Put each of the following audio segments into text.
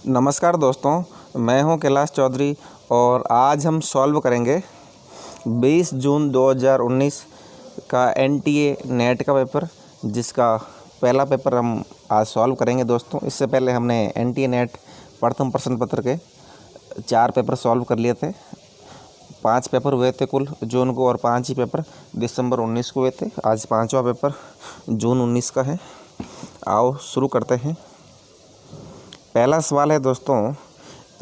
नमस्कार दोस्तों, मैं हूं कैलाश चौधरी और आज हम सॉल्व करेंगे 20 जून 2019 का एनटीए नेट का पेपर, जिसका पहला पेपर हम आज सॉल्व करेंगे दोस्तों। इससे पहले हमने एनटीए नेट प्रथम प्रश्न पत्र के 4 पेपर सॉल्व कर लिए थे। 5 पेपर हुए थे कुल जून को और 5 ही पेपर दिसंबर 19 को हुए थे। आज 5वां पेपर जून 19 का है। आओ शुरू करते हैं। पहला सवाल है दोस्तों,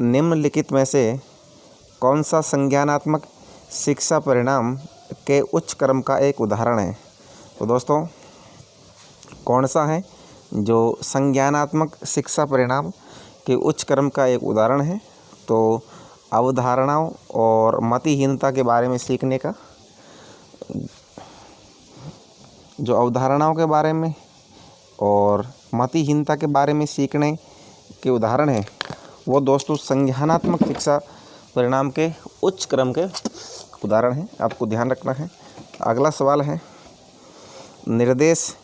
निम्नलिखित में से कौन सा संज्ञानात्मक शिक्षा परिणाम के उच्च क्रम का एक उदाहरण है। तो दोस्तों कौन सा है जो संज्ञानात्मक शिक्षा परिणाम के उच्च क्रम का एक उदाहरण है। तो अवधारणाओं और मतिहीनता के बारे में सीखने का, जो अवधारणाओं के बारे में और मतिहीनता के बारे में सीखने के उदाहरण है वो दोस्तों संज्ञानात्मक शिक्षा परिणाम के उच्च क्रम के उदाहरण हैं। आपको ध्यान रखना है। अगला सवाल है, निर्देश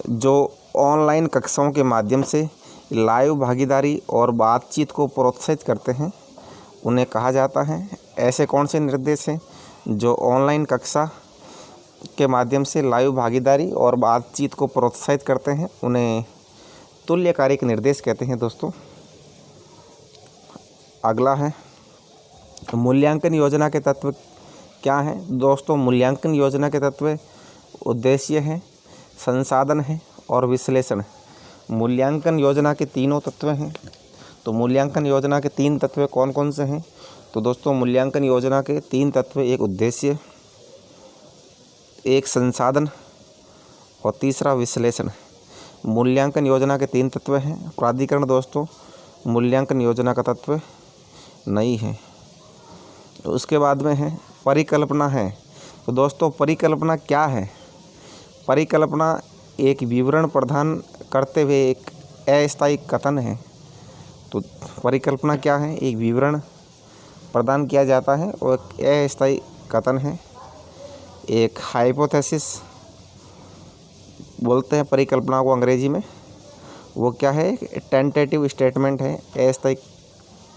जो ऑनलाइन कक्षाओं के माध्यम से लाइव भागीदारी और बातचीत को प्रोत्साहित करते हैं उन्हें कहा जाता है। ऐसे कौन से निर्देश हैं जो ऑनलाइन कक्षा के माध्यम से लाइव भागीदारी और बातचीत को प्रोत्साहित करते हैं, उन्हें तुल्यकालिक निर्देश कहते हैं दोस्तों। अगला है, मूल्यांकन योजना के तत्व क्या हैं। दोस्तों मूल्यांकन योजना के तत्व उद्देश्य है, संसाधन है और विश्लेषण। मूल्यांकन योजना के तीनों तत्व हैं। तो मूल्यांकन योजना के 3 तत्व कौन कौन से हैं। तो दोस्तों मूल्यांकन योजना के 3 तत्व, एक उद्देश्य, एक संसाधन और तीसरा विश्लेषण। मूल्यांकन योजना के 3 तत्व हैं। प्राधिकरण दोस्तों मूल्यांकन योजना का तत्व नहीं है। तो उसके बाद में है परिकल्पना है। तो दोस्तों परिकल्पना क्या है। परिकल्पना एक विवरण प्रदान करते हुए एक अस्थायी कथन है। तो परिकल्पना क्या है, एक विवरण प्रदान किया जाता है और एक अस्थायी कथन है। एक हाइपोथेसिस बोलते हैं परिकल्पना को अंग्रेजी में। वो क्या है, टेंटेटिव स्टेटमेंट है, अस्थायी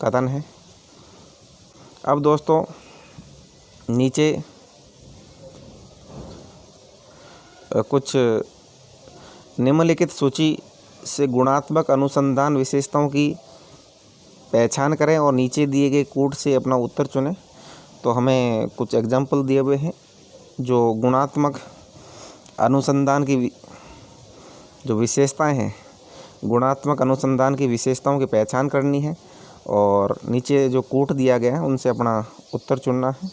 कथन है। अब दोस्तों नीचे कुछ निम्नलिखित सूची से गुणात्मक अनुसंधान विशेषताओं की पहचान करें और नीचे दिए गए कोड से अपना उत्तर चुनें। तो हमें कुछ एग्जाम्पल दिए हुए हैं जो गुणात्मक अनुसंधान की जो विशेषताएं हैं, गुणात्मक अनुसंधान की विशेषताओं की पहचान करनी है और नीचे जो कोट दिया गया है उनसे अपना उत्तर चुनना है।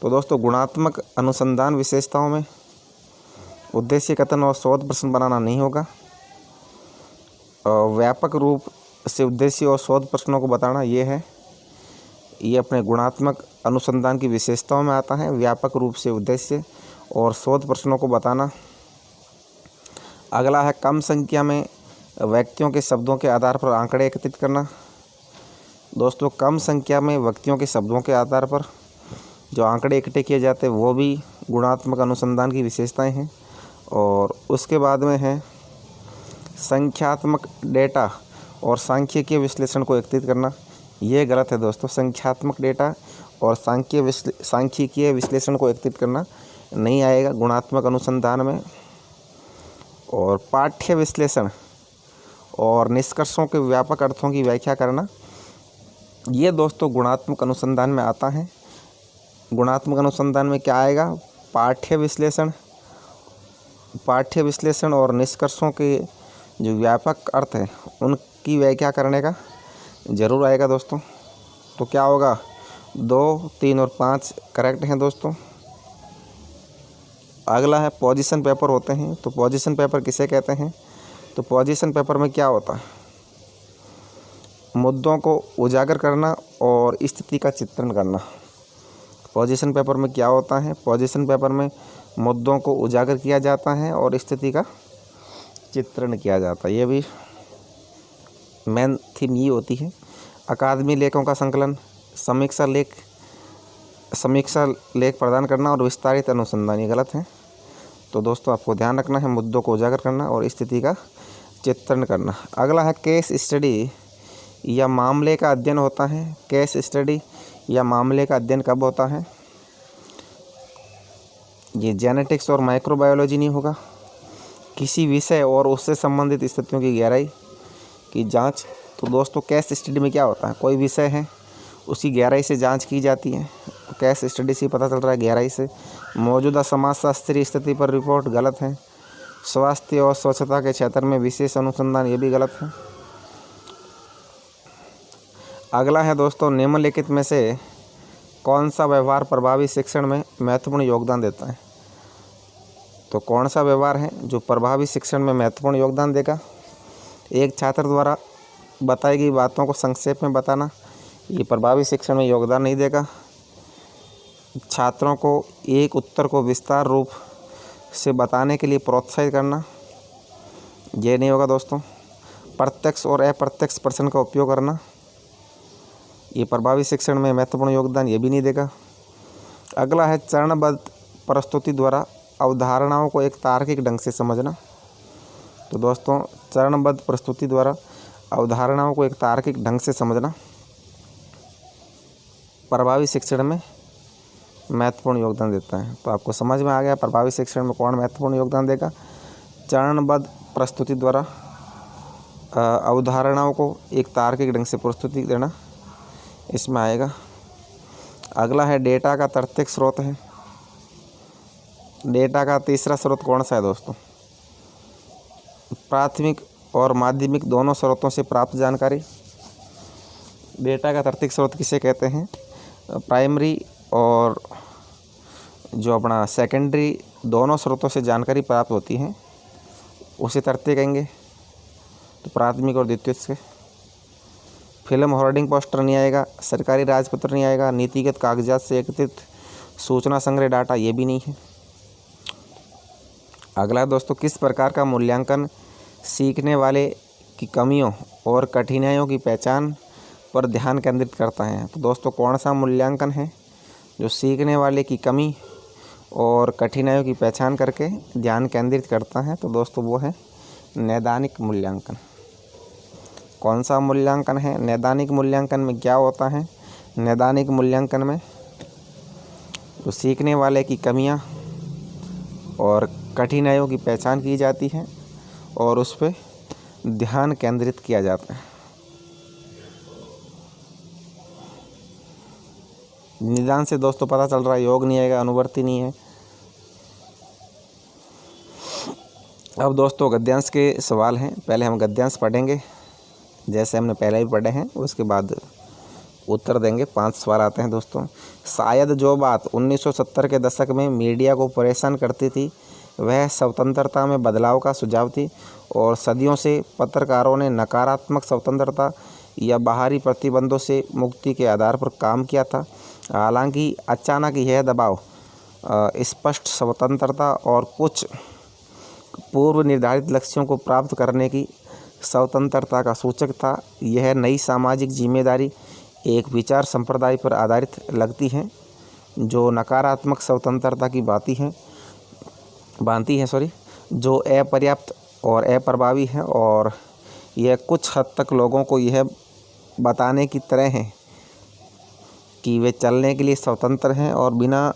तो दोस्तों गुणात्मक अनुसंधान विशेषताओं में उद्देश्य कथन और शोध प्रश्न बनाना नहीं होगा। व्यापक रूप से उद्देश्य और शोध प्रश्नों को बताना ये अपने गुणात्मक अनुसंधान की विशेषताओं में आता है। व्यापक रूप से उद्देश्य और शोध प्रश्नों को बताना। अगला है कम संख्या में व्यक्तियों के शब्दों के आधार पर आंकड़े एकत्रित करना। दोस्तों कम संख्या में व्यक्तियों के शब्दों के आधार पर जो आंकड़े इकट्ठे किए जाते हैं वो भी गुणात्मक अनुसंधान की विशेषताएं हैं। और उसके बाद में है संख्यात्मक डेटा और सांख्यिकीय विश्लेषण को एकत्रित करना। ये गलत है दोस्तों। संख्यात्मक डेटा और सांख्यिकीय विश्लेषण को एकत्रित करना नहीं आएगा गुणात्मक अनुसंधान में। और पाठ्य विश्लेषण और निष्कर्षों के व्यापक अर्थों की व्याख्या करना, ये दोस्तों गुणात्मक अनुसंधान में आता है। गुणात्मक अनुसंधान में क्या आएगा, पाठ्य विश्लेषण और निष्कर्षों के जो व्यापक अर्थ हैं उनकी व्याख्या करने का ज़रूर आएगा दोस्तों। तो क्या होगा, 2, 3 और 5 करेक्ट हैं दोस्तों। अगला है पोजीशन पेपर होते हैं। तो पोजीशन पेपर किसे कहते हैं। तो पोजीशन पेपर में क्या होता है, मुद्दों को उजागर करना और स्थिति का चित्रण करना। पोजीशन पेपर में क्या होता है, पोजीशन पेपर में मुद्दों को उजागर किया जाता है और स्थिति का चित्रण किया जाता है। ये भी मेन थीम ये होती है। अकादमी लेखों का संकलन, समीक्षा लेख प्रदान करना और विस्तारित अनुसंधान, ये गलत है। तो दोस्तों आपको ध्यान रखना है मुद्दों को उजागर करना और स्थिति का चित्रण करना। अगला है केस स्टडी, या मामले का अध्ययन होता है। केस स्टडी या मामले का अध्ययन कब होता है? ये जेनेटिक्स और माइक्रोबायोलॉजी नहीं होगा। किसी विषय और उससे संबंधित स्थितियों की गहराई की जांच। तो दोस्तों केस स्टडी में क्या होता है, कोई विषय है उसकी गहराई से जांच की जाती है, तो केस स्टडी से पता चल रहा है गहराई से। मौजूदा समाजशास्त्रीय स्थिति पर रिपोर्ट गलत है। स्वास्थ्य और स्वच्छता के क्षेत्र में विशेष अनुसंधान, ये भी गलत है। अगला है दोस्तों, निम्नलिखित में से कौन सा व्यवहार प्रभावी शिक्षण में महत्वपूर्ण योगदान देता है? तो कौन सा व्यवहार है जो प्रभावी शिक्षण में महत्वपूर्ण योगदान देगा? एक छात्र द्वारा बताई गई बातों को संक्षेप में बताना, ये प्रभावी शिक्षण में योगदान नहीं देगा। छात्रों को एक उत्तर को विस्तार रूप से बताने के लिए प्रोत्साहित करना, ये नहीं होगा दोस्तों। प्रत्यक्ष और अप्रत्यक्ष प्रश्न का उपयोग करना, ये प्रभावी शिक्षण में महत्वपूर्ण योगदान, ये भी नहीं देगा। अगला है चरणबद्ध प्रस्तुति द्वारा अवधारणाओं को एक तार्किक ढंग से समझना। तो दोस्तों चरणबद्ध प्रस्तुति द्वारा अवधारणाओं को एक तार्किक ढंग से समझना प्रभावी शिक्षण में महत्वपूर्ण योगदान देता है। तो आपको समझ में आ गया प्रभावी शिक्षण में कौन महत्वपूर्ण योगदान देगा? चरणबद्ध प्रस्तुति द्वारा अवधारणाओं को एक तार्किक ढंग से प्रस्तुति देना, इसमें आएगा। अगला है डेटा का तार्किक स्रोत है। डेटा का तीसरा स्रोत कौन सा है दोस्तों? प्राथमिक और माध्यमिक दोनों स्रोतों से प्राप्त जानकारी। डेटा का तार्किक स्रोत किसे कहते हैं? प्राइमरी और जो अपना सेकेंडरी दोनों स्रोतों से जानकारी प्राप्त होती है उसे तार्किक कहेंगे। तो प्राथमिक और द्वितीयक से। फिल्म, होर्डिंग, पोस्टर नहीं आएगा। सरकारी राजपत्र नहीं आएगा। नीतिगत कागजात से एकत्रित सूचना संग्रह डाटा, ये भी नहीं है। अगला दोस्तों, किस प्रकार का मूल्यांकन सीखने वाले की कमियों और कठिनाइयों की पहचान पर ध्यान केंद्रित करता है? तो दोस्तों कौन सा मूल्यांकन है जो सीखने वाले की कमी और कठिनाइयों की पहचान करके ध्यान केंद्रित करता है? तो दोस्तों वो है नैदानिक मूल्यांकन। कौन सा मूल्यांकन है? नैदानिक मूल्यांकन में क्या होता है? नैदानिक मूल्यांकन में तो सीखने वाले की कमियां और कठिनाइयों की पहचान की जाती है और उस पर ध्यान केंद्रित किया जाता है। निदान से दोस्तों पता चल रहा है योग नहीं आएगा, अनुवर्ती नहीं है। अब दोस्तों गद्यांश के सवाल हैं। पहले हम गद्यांश पढ़ेंगे जैसे हमने पहले ही पढ़े हैं, उसके बाद उत्तर देंगे। 5 सवाल आते हैं दोस्तों। शायद जो बात 1970 के दशक में मीडिया को परेशान करती थी वह स्वतंत्रता में बदलाव का सुझाव थी, और सदियों से पत्रकारों ने नकारात्मक स्वतंत्रता या बाहरी प्रतिबंधों से मुक्ति के आधार पर काम किया था। हालांकि अचानक यह दबाव स्पष्ट स्वतंत्रता और कुछ पूर्व निर्धारित लक्ष्यों को प्राप्त करने की स्वतंत्रता का सूचक था। यह नई सामाजिक जिम्मेदारी एक विचार संप्रदाय पर आधारित लगती है जो नकारात्मक स्वतंत्रता की भांति है जो अपर्याप्त और अप्रभावी है, और यह कुछ हद तक लोगों को यह बताने की तरह है कि वे चलने के लिए स्वतंत्र हैं और बिना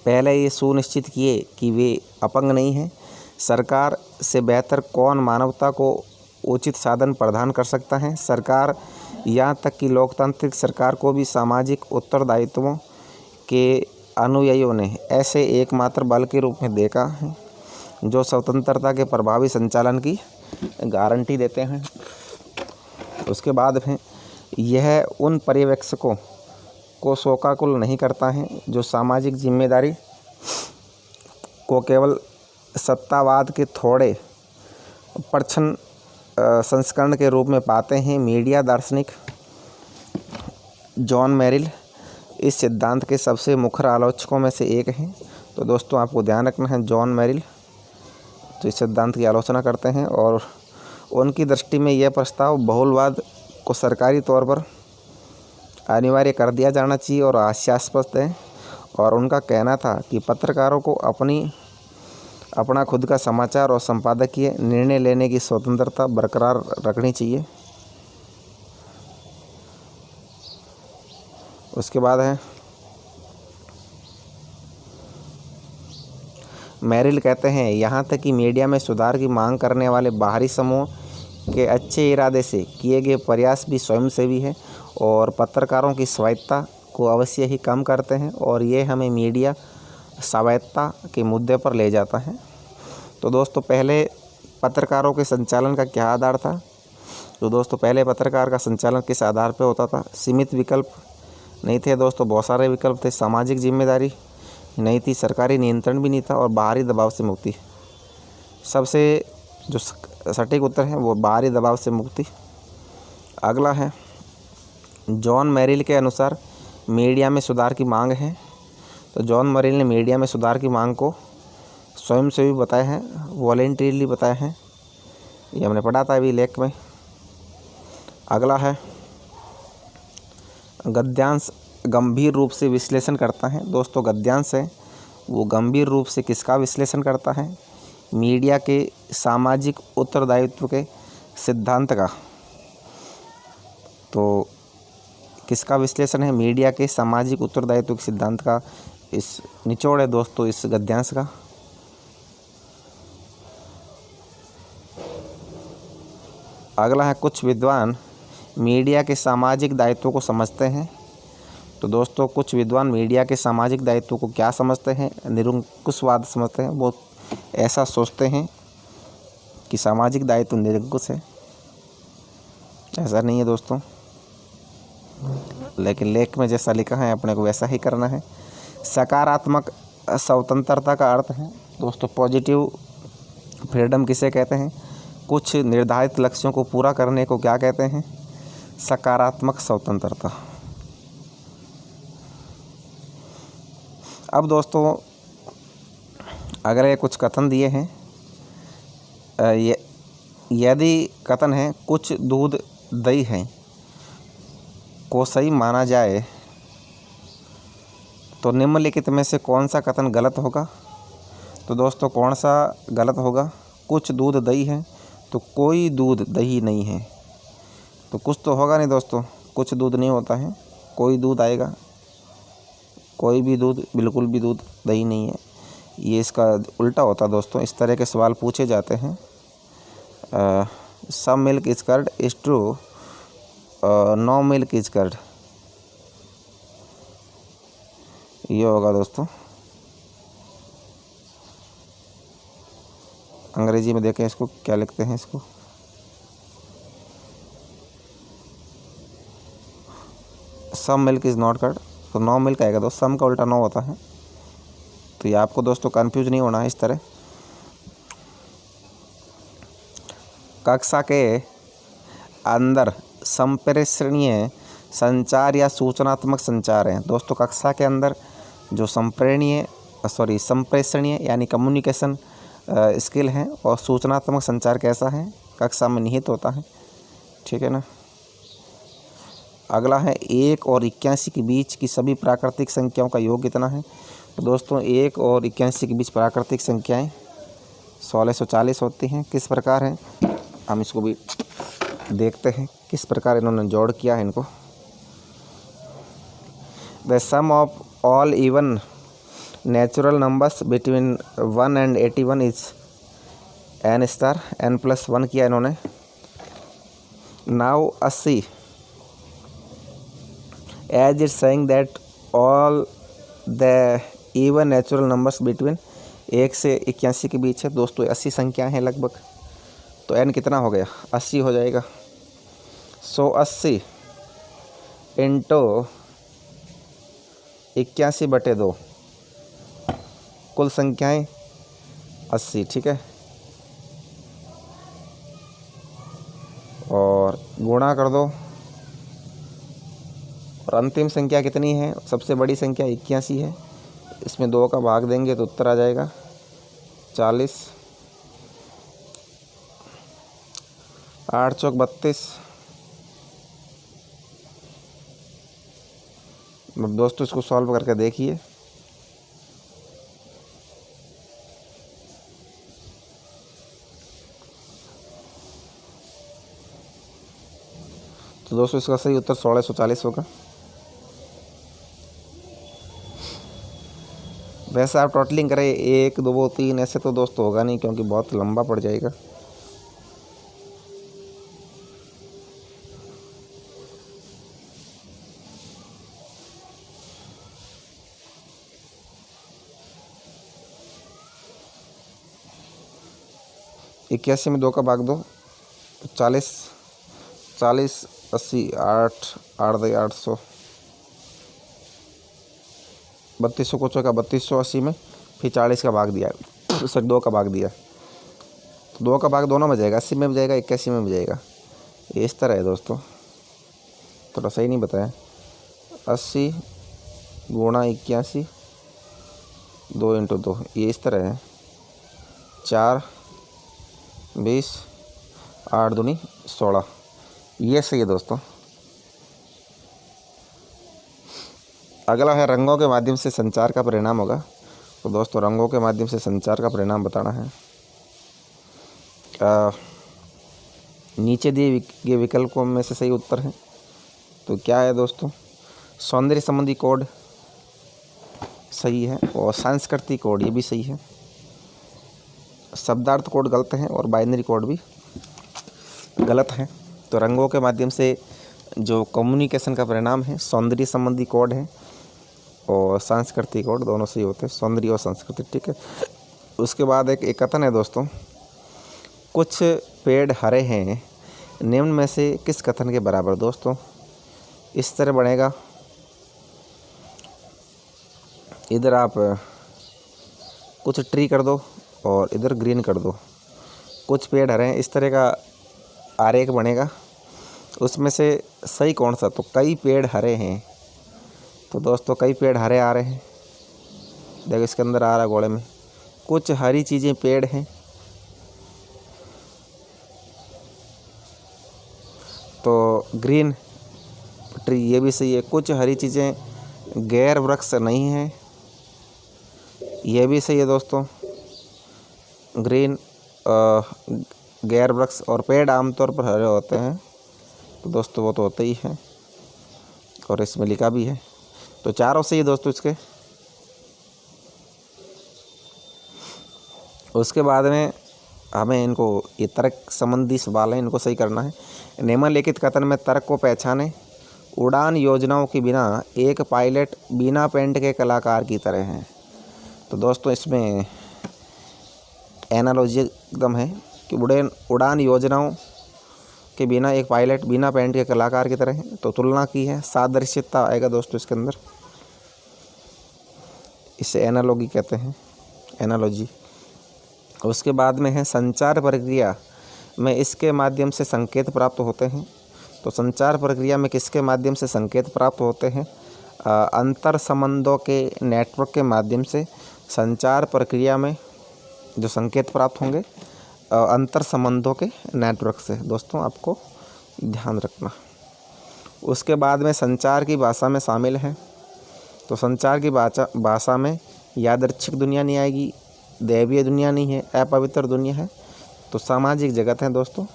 पहले ये सुनिश्चित किए कि वे अपंग नहीं हैं। सरकार से बेहतर कौन मानवता को उचित साधन प्रदान कर सकता है? सरकार, यहाँ तक कि लोकतांत्रिक सरकार को भी सामाजिक उत्तरदायित्वों के अनुयायियों ने ऐसे एकमात्र बल के रूप में देखा है जो स्वतंत्रता के प्रभावी संचालन की गारंटी देते हैं। उसके बाद में यह उन पर्यवेक्षकों को शोकाकुल नहीं करता है जो सामाजिक जिम्मेदारी को केवल सत्तावाद के थोड़े परछन संस्करण के रूप में पाते हैं। मीडिया दार्शनिक जॉन मेरिल इस सिद्धांत के सबसे मुखर आलोचकों में से एक हैं। तो दोस्तों आपको ध्यान रखना है, जॉन मेरिल तो इस सिद्धांत की आलोचना करते हैं, और उनकी दृष्टि में यह प्रस्ताव बहुलवाद को सरकारी तौर पर अनिवार्य कर दिया जाना चाहिए और हास्यास्पद है। और उनका कहना था कि पत्रकारों को अपना खुद का समाचार और संपादकीय निर्णय लेने की स्वतंत्रता बरकरार रखनी चाहिए। उसके बाद है मेरिल कहते हैं यहाँ तक कि मीडिया में सुधार की मांग करने वाले बाहरी समूह के अच्छे इरादे से किए गए प्रयास भी स्वयंसेवी है और पत्रकारों की स्वायत्ता को अवश्य ही कम करते हैं और ये हमें मीडिया स्वायत्ता के मुद्दे पर ले जाता है। तो दोस्तों पहले पत्रकारों के संचालन का क्या आधार था? तो दोस्तों पहले पत्रकार का संचालन किस आधार पर होता था? सीमित विकल्प नहीं थे दोस्तों, बहुत सारे विकल्प थे। सामाजिक जिम्मेदारी नहीं थी, सरकारी नियंत्रण भी नहीं था और बाहरी दबाव से मुक्ति। सबसे जो सटीक उत्तर है वो बाहरी दबाव से मुक्ति। अगला है जॉन मेरिल के अनुसार मीडिया में सुधार की मांग है। तो जॉन मेरिल ने मीडिया में सुधार की मांग को स्वयंसेवी बताया है, वॉलेंटरीली बताया है। ये हमने पढ़ा था अभी लेख में। अगला है गद्यांश गंभीर रूप से विश्लेषण करता है। दोस्तों गद्यांश है वो गंभीर रूप से किसका विश्लेषण करता है? मीडिया के सामाजिक उत्तरदायित्व के सिद्धांत का। तो किसका विश्लेषण है? मीडिया के सामाजिक उत्तरदायित्व के सिद्धांत का इस निचोड़ है दोस्तों इस गद्यांश का। अगला है कुछ विद्वान मीडिया के सामाजिक दायित्व को समझते हैं। तो दोस्तों कुछ विद्वान मीडिया के सामाजिक दायित्व को क्या समझते हैं? निरंकुशवाद समझते हैं। वो ऐसा सोचते हैं कि सामाजिक दायित्व निरंकुश है। ऐसा नहीं है दोस्तों, लेकिन लेख में जैसा लिखा है अपने को वैसा ही करना है। सकारात्मक स्वतंत्रता का अर्थ है दोस्तों पॉजिटिव फ्रीडम किसे कहते हैं? कुछ निर्धारित लक्ष्यों को पूरा करने को क्या कहते हैं? सकारात्मक स्वतंत्रता। अब दोस्तों अगले कुछ कथन दिए हैं। यदि कथन है कुछ दूध दही है को सही माना जाए तो निम्नलिखित में से कौन सा कथन गलत होगा? तो दोस्तों कौन सा गलत होगा? कुछ दूध दही है तो कोई दूध दही नहीं है। तो कुछ तो होगा नहीं दोस्तों, कुछ दूध नहीं होता है, कोई दूध आएगा। कोई भी दूध, बिल्कुल भी दूध दही नहीं है, ये इसका उल्टा होता दोस्तों। इस तरह के सवाल पूछे जाते हैं। Some milk is curd is true, no milk is curd, ये होगा दोस्तों। अंग्रेजी में देखें इसको क्या लिखते हैं इसको। Some milk is not curd, तो नो मिल्क आएगा दोस्त। सम का उल्टा नो होता है। तो ये आपको दोस्तों कंफ्यूज नहीं होना है इस तरह। कक्षा के अंदर संप्रेषणीय संचार या सूचनात्मक संचार है। दोस्तों कक्षा के अंदर जो संप्रेषणीय यानी कम्युनिकेशन स्किल है और सूचनात्मक संचार कैसा है? कक्षा में निहित होता है, ठीक है ना। अगला है 1 और 81 के बीच की सभी प्राकृतिक संख्याओं का योग कितना है? तो दोस्तों 1 और 81 के बीच प्राकृतिक संख्याएं 1640 होती हैं। किस प्रकार है हम इसको भी देखते हैं, किस प्रकार इन्होंने जोड़ किया है इनको। The sum of all even natural numbers between 1 and 81 is n star, n+1 किया इन्होंने। Now 80 as it saying that all the even natural numbers between 1 से 81 के बीच है। दोस्तों 80 संख्या हैं लगभग, तो n कितना हो गया? 80 हो जाएगा। 80 इंटू 81/2 कुल संख्याएं 80, ठीक है। और गुणा कर दो और अंतिम संख्या कितनी है? सबसे बड़ी संख्या 81 है। इसमें 2 का भाग देंगे तो उत्तर आ जाएगा 40। 8 चौक 32। दोस्तों इसको सॉल्व करके देखिए। तो दोस्तों इसका सही उत्तर 1640 होगा। वैसे आप टोटलिंग करें 1 2 3 ऐसे तो दोस्तों होगा नहीं, क्योंकि बहुत लंबा पड़ जाएगा। इक्यासी में 2 का भाग दो, 40 40 80 8 8 दे 800, 3200 को चौका 3280 में फिर 40 का भाग दिया, सर 2 का भाग दिया, तो 2 का भाग दोनों में जाएगा, 80 में भी जाएगा 81 में भी जाएगा। ये इस तरह है दोस्तों, थोड़ा सही नहीं बताया। 80 गुणा 81 2 × 2, ये इस तरह है। 4 20 8 दूनी 16, ये सही है दोस्तों। अगला है रंगों के माध्यम से संचार का परिणाम होगा। तो दोस्तों रंगों के माध्यम से संचार का परिणाम बताना है। नीचे दिए गए विकल्पों में से सही उत्तर है, तो क्या है दोस्तों? सौंदर्य संबंधी कोड सही है, और सांस्कृतिक कोड ये भी सही है। शब्दार्थ कोड गलत है, और बाइनरी कोड भी गलत है। तो रंगों के माध्यम से जो कम्युनिकेशन का परिणाम है, सौंदर्य संबंधी कोड है और सांस्कृतिक कोड, दोनों सही होते हैं, सौंदर्य और सांस्कृतिक, ठीक है। उसके बाद एक कथन है दोस्तों, कुछ पेड़ हरे हैं, निम्न में से किस कथन के बराबर? दोस्तों इस तरह बनेगा, इधर आप कुछ ट्री कर दो और इधर ग्रीन कर दो, कुछ पेड़ हरे हैं, इस तरह का आरेख बनेगा। उसमें से सही कौन सा? तो कई पेड़ हरे हैं, तो दोस्तों कई पेड़ हरे आ रहे हैं, देखो इसके अंदर आ रहा गोले में, कुछ हरी चीज़ें पेड़ हैं, तो ग्रीन ट्री ये भी सही है। कुछ हरी चीज़ें गैर वृक्ष नहीं हैं, ये भी सही है दोस्तों। ग्रीन गैर वृक्ष, और पेड़ आमतौर पर हरे होते हैं, तो दोस्तों वो तो होते ही हैं, और इसमें लिखा भी है, तो चारों सही है दोस्तों इसके। उसके बाद में हमें इनको, ये तर्क संबंधी सवाल है, इनको सही करना है। निम्नलिखित कथन में तर्क को पहचाने। उड़ान योजनाओं के बिना एक पायलट बिना पेंट के कलाकार की तरह है। तो दोस्तों इसमें एनालॉजी एकदम है कि उड़ान योजनाओं के बिना एक पायलट बिना पेंट के कलाकार की तरह है, तो तुलना की है, सादृश्यता आएगा दोस्तों इसके अंदर, इसे एनालॉजी कहते हैं, एनालॉजी। उसके बाद में है संचार प्रक्रिया में इसके माध्यम से संकेत प्राप्त होते हैं। तो संचार प्रक्रिया में किसके माध्यम से संकेत प्राप्त होते हैं? अंतर संबंधों के नेटवर्क के माध्यम से संचार प्रक्रिया में जो संकेत प्राप्त होंगे अंतर संबंधों के नेटवर्क से, दोस्तों आपको ध्यान रखना। उसके बाद में संचार की भाषा में शामिल है। तो संचार की भाषा में यादृच्छिक दुनिया नहीं आएगी, दैवीय दुनिया नहीं है, अपवित्र दुनिया है, तो सामाजिक जगत है दोस्तों,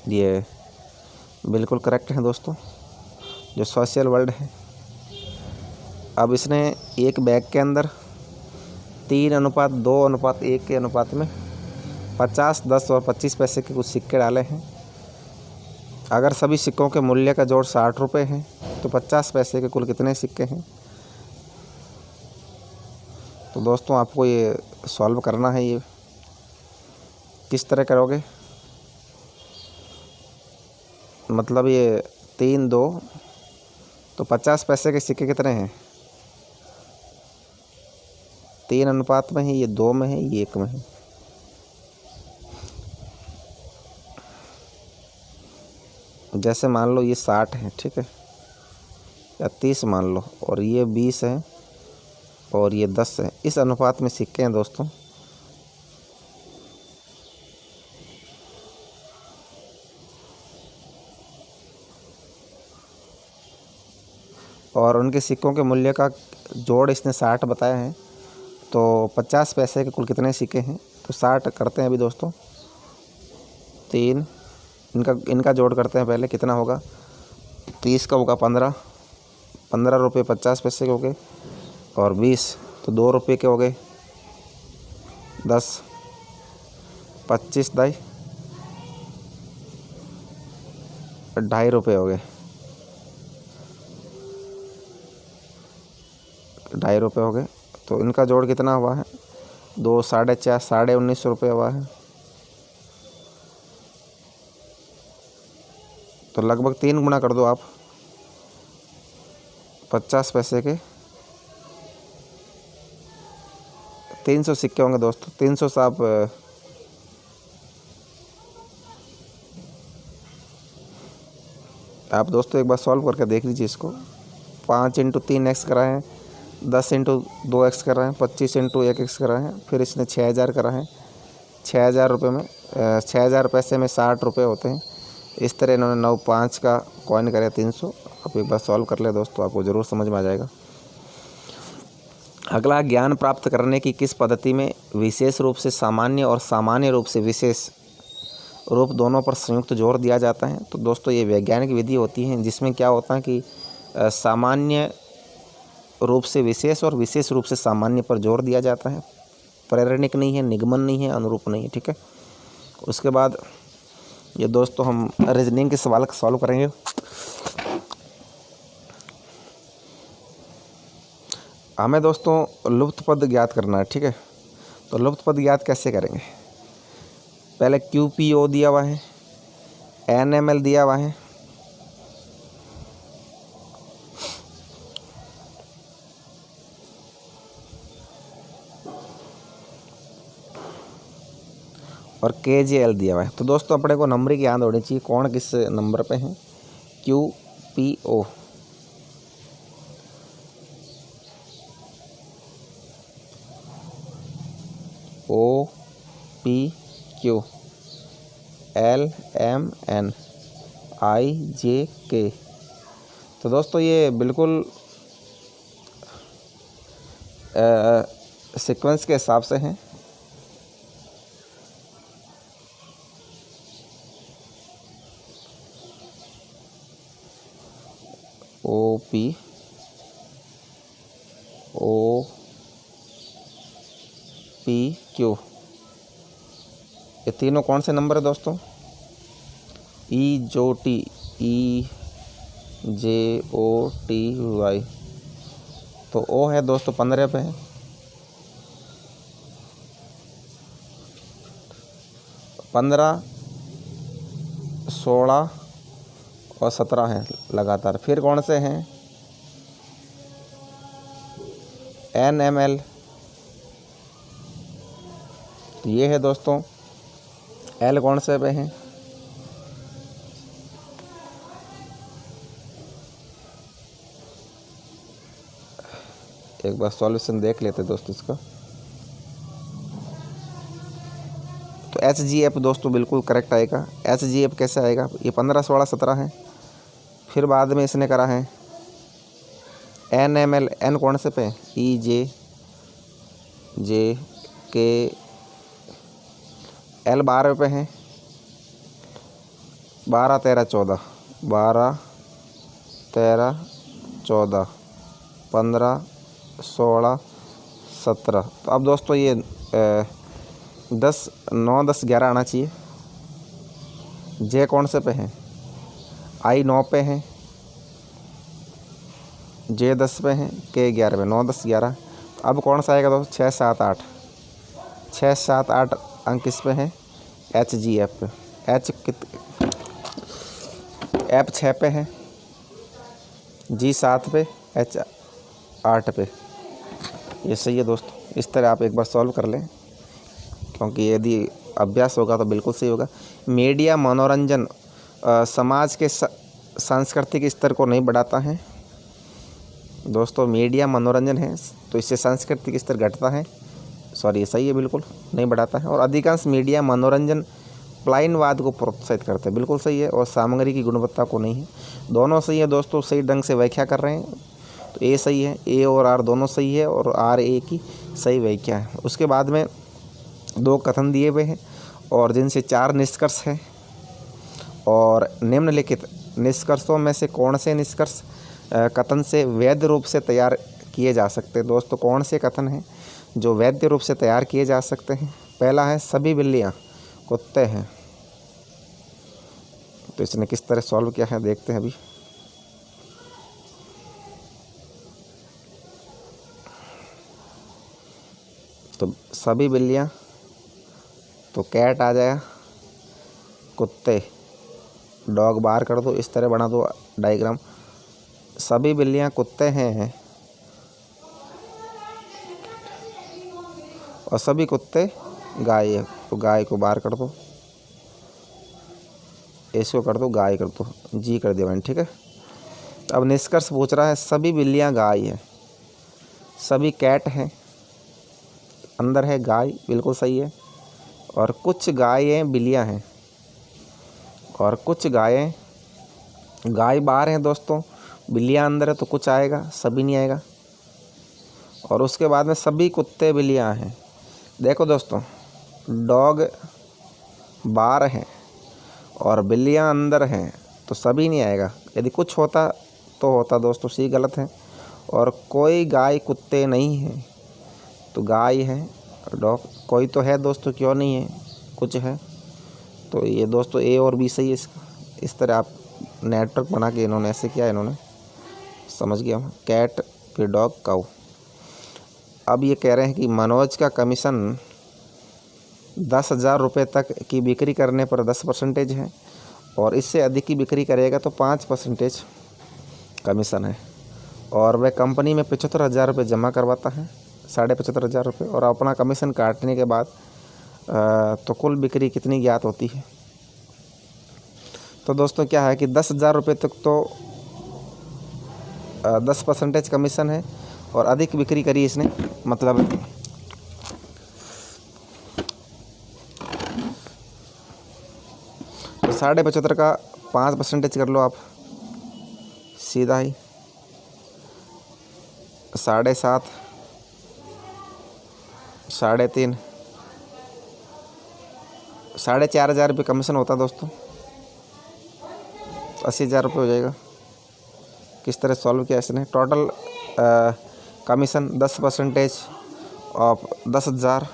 ये बिल्कुल करेक्ट है दोस्तों, जो सोशल वर्ल्ड है। अब इसने एक बैग के अंदर 3:2:1 के अनुपात में 50, 10 और 25 पैसे के कुछ सिक्के डाले हैं। अगर सभी सिक्कों के मूल्य का जोड़ 60 रुपये है, तो 50 पैसे के कुल कितने सिक्के हैं? तो दोस्तों आपको ये सॉल्व करना है। ये किस तरह करोगे? मतलब ये 3 2, तो 50 पैसे के सिक्के कितने हैं? 3 अनुपात में है, ये 2 में है, ये 1 में है। जैसे मान लो ये 60 है, ठीक है, या 30 मान लो, और ये 20 है और ये 10 है, इस अनुपात में सिक्के हैं दोस्तों। और उनके सिक्कों के मूल्य का जोड़ इसने 60 बताया है, तो 50 पैसे के कुल कितने सिक्के हैं? तो 60 करते हैं अभी दोस्तों, 3, इनका जोड़ करते हैं पहले, कितना होगा? 30 का होगा 15 रुपये 50 पैसे के हो गए, और 20 तो 2 रुपये के हो गए 10, 25 दाई 2.5 रुपये हो गए, 2.5 रुपये हो गए। तो इनका जोड़ कितना हुआ है? 2, 4.5, 19.5 रुपये हुआ है। तो लगभग 3 गुना कर दो आप, 50 पैसे के 300 सिक्के होंगे दोस्तों। 300 से आप दोस्तों एक बार सॉल्व करके देख लीजिए इसको। 5 × 3x करा है, 10 × 2x करा है, 25 × 1x करा है, फिर इसने 6000 करा है। 6000 रुपये में 6000 पैसे में 60 रुपये होते हैं। इस तरह इन्होंने 9.5 का कॉइन कराया 300। आप एक बार सॉल्व कर ले दोस्तों, आपको ज़रूर समझ में आ जाएगा। अगला, ज्ञान प्राप्त करने की किस पद्धति में विशेष रूप से सामान्य और सामान्य रूप से विशेष रूप दोनों पर संयुक्त जोर दिया जाता है? तो दोस्तों ये वैज्ञानिक विधि होती है, जिसमें क्या होता है कि सामान्य रूप से विशेष और विशेष रूप से सामान्य पर जोर दिया जाता है। प्रेरणिक नहीं है, निगमन नहीं है, अनुरूप नहीं है, ठीक है। उसके बाद ये दोस्तों हम रीजनिंग के सवाल सॉल्व करेंगे। हमें दोस्तों लुप्त पद ज्ञात करना है, ठीक है। तो लुप्त पद ज्ञात कैसे करेंगे? पहले QPO दिया हुआ है, NML दिया हुआ है, और KJL दिया हुआ है। तो दोस्तों अपने को नंबर की याद होनी चाहिए कौन किस नंबर पे है। QPO, OPQ, LMN, IJK। तो दोस्तों ये बिल्कुल सीक्वेंस के हिसाब से हैं। OPQ, ये तीनों कौन से नंबर है दोस्तों? EJOTY। तो O है दोस्तों 15 पे है, 15, 16 और 17 हैं लगातार। फिर कौन से हैं? NML, ये है दोस्तों। L कौन से पे हैं? एक बार सॉल्यूशन देख लेते दोस्तों इसका। तो HGF दोस्तों बिल्कुल करेक्ट आएगा। HGF कैसे आएगा? ये 15, 16, 17 है। फिर बाद में इसने करा है NML, N कौन से पे? EJK, L 12 पे हैं, 12, 13, 14, 12, 13, 14, 15, 16, 17। तो अब दोस्तों ये 10, 9, 10, 11 आना चाहिए। J कौन से पे हैं? I 9 पे हैं, J 10 पे हैं, K 11 पे, 9, 10, 11। अब कौन सा आएगा दोस्तों? 6, 7, 8। 6, 7, 8 अंक किस पे हैं? HGF पे। F 6 पे है, G 7 पे, H 8 पे। ये सही है दोस्तों। इस तरह आप एक बार सॉल्व कर लें, क्योंकि यदि अभ्यास होगा तो बिल्कुल सही होगा। मीडिया मनोरंजन समाज के सांस्कृतिक स्तर को नहीं बढ़ाता है दोस्तों। मीडिया मनोरंजन है तो इससे सांस्कृतिक स्तर घटता है। सॉरी, ये सही है, बिल्कुल नहीं बढ़ाता है। और अधिकांश मीडिया मनोरंजन प्लाइनवाद को प्रोत्साहित करते हैं, बिल्कुल सही है। और सामग्री की गुणवत्ता को नहीं है। दोनों सही है दोस्तों, सही ढंग से व्याख्या कर रहे हैं। तो ए सही है, ए और आर दोनों सही है, और आर ए की सही व्याख्या है। उसके बाद में 2 कथन दिए हुए हैं और जिनसे 4 निष्कर्ष हैं। और निम्नलिखित निष्कर्षों में से कौन से निष्कर्ष कथन से वैध रूप से तैयार किए जा सकते हैं। दोस्तों कौन से कथन हैं जो वैध रूप से तैयार किए जा सकते हैं? पहला है सभी बिल्लियाँ कुत्ते हैं। तो इसने किस तरह सॉल्व किया है देखते हैं अभी। तो सभी बिल्लियाँ, तो कैट आ जाएगा, कुत्ते, डॉग बाहर कर दो, इस तरह बना दो डायग्राम। सभी बिल्लियाँ कुत्ते हैं और सभी कुत्ते गाय है, तो गाय को बाहर कर दो, इसको कर दो गाय कर दो, जी कर दिया मैंने, ठीक है। अब निष्कर्ष पूछ रहा है सभी बिल्लियाँ गाय है, सभी कैट हैं, अंदर है गाय, बिल्कुल सही है। और कुछ गायें बिल्लियाँ हैं और कुछ गायें, गाय बाहर हैं दोस्तों, बिल्लियाँ अंदर है, तो कुछ आएगा, सभी नहीं आएगा। और उसके बाद में सभी कुत्ते बिल्लियाँ हैं। देखो दोस्तों, डॉग बाहर हैं और बिल्लियाँ अंदर हैं, तो सभी नहीं आएगा। यदि कुछ होता तो होता दोस्तों, सी गलत है। और कोई गाय कुत्ते नहीं है, तो गाय है, डॉग, कोई तो है दोस्तों, क्यों नहीं है, कुछ है। तो ये दोस्तों ए और बी सही है इसका। इस तरह आप नेटवर्क बना के इन्होंने ऐसे किया, इन्होंने समझ गया। कैट फिर डॉग काऊ। अब ये कह रहे हैं कि मनोज का कमीशन 10,000 रुपये तक की बिक्री करने पर 10% है और इससे अधिक की बिक्री करेगा तो 5% कमीशन है। और वह कंपनी में 75,000 रुपये जमा करवाता है, 75,500 रुपये, और अपना कमीशन काटने के बाद तो कुल बिक्री कितनी ज्ञात होती है। तो दोस्तों क्या है कि 10,000 रुपये तक तो 10% कमीशन है और अधिक बिक्री करी इसने, मतलब तो 75,500 का 5% कर लो आप, सीधा ही 7.5, 3.5, 4,500 रुपये कमीशन होता दोस्तों, 80,000 रुपये हो जाएगा। किस तरह सॉल्व किया इसने? टोटल कमीशन 10% ऑफ 10,000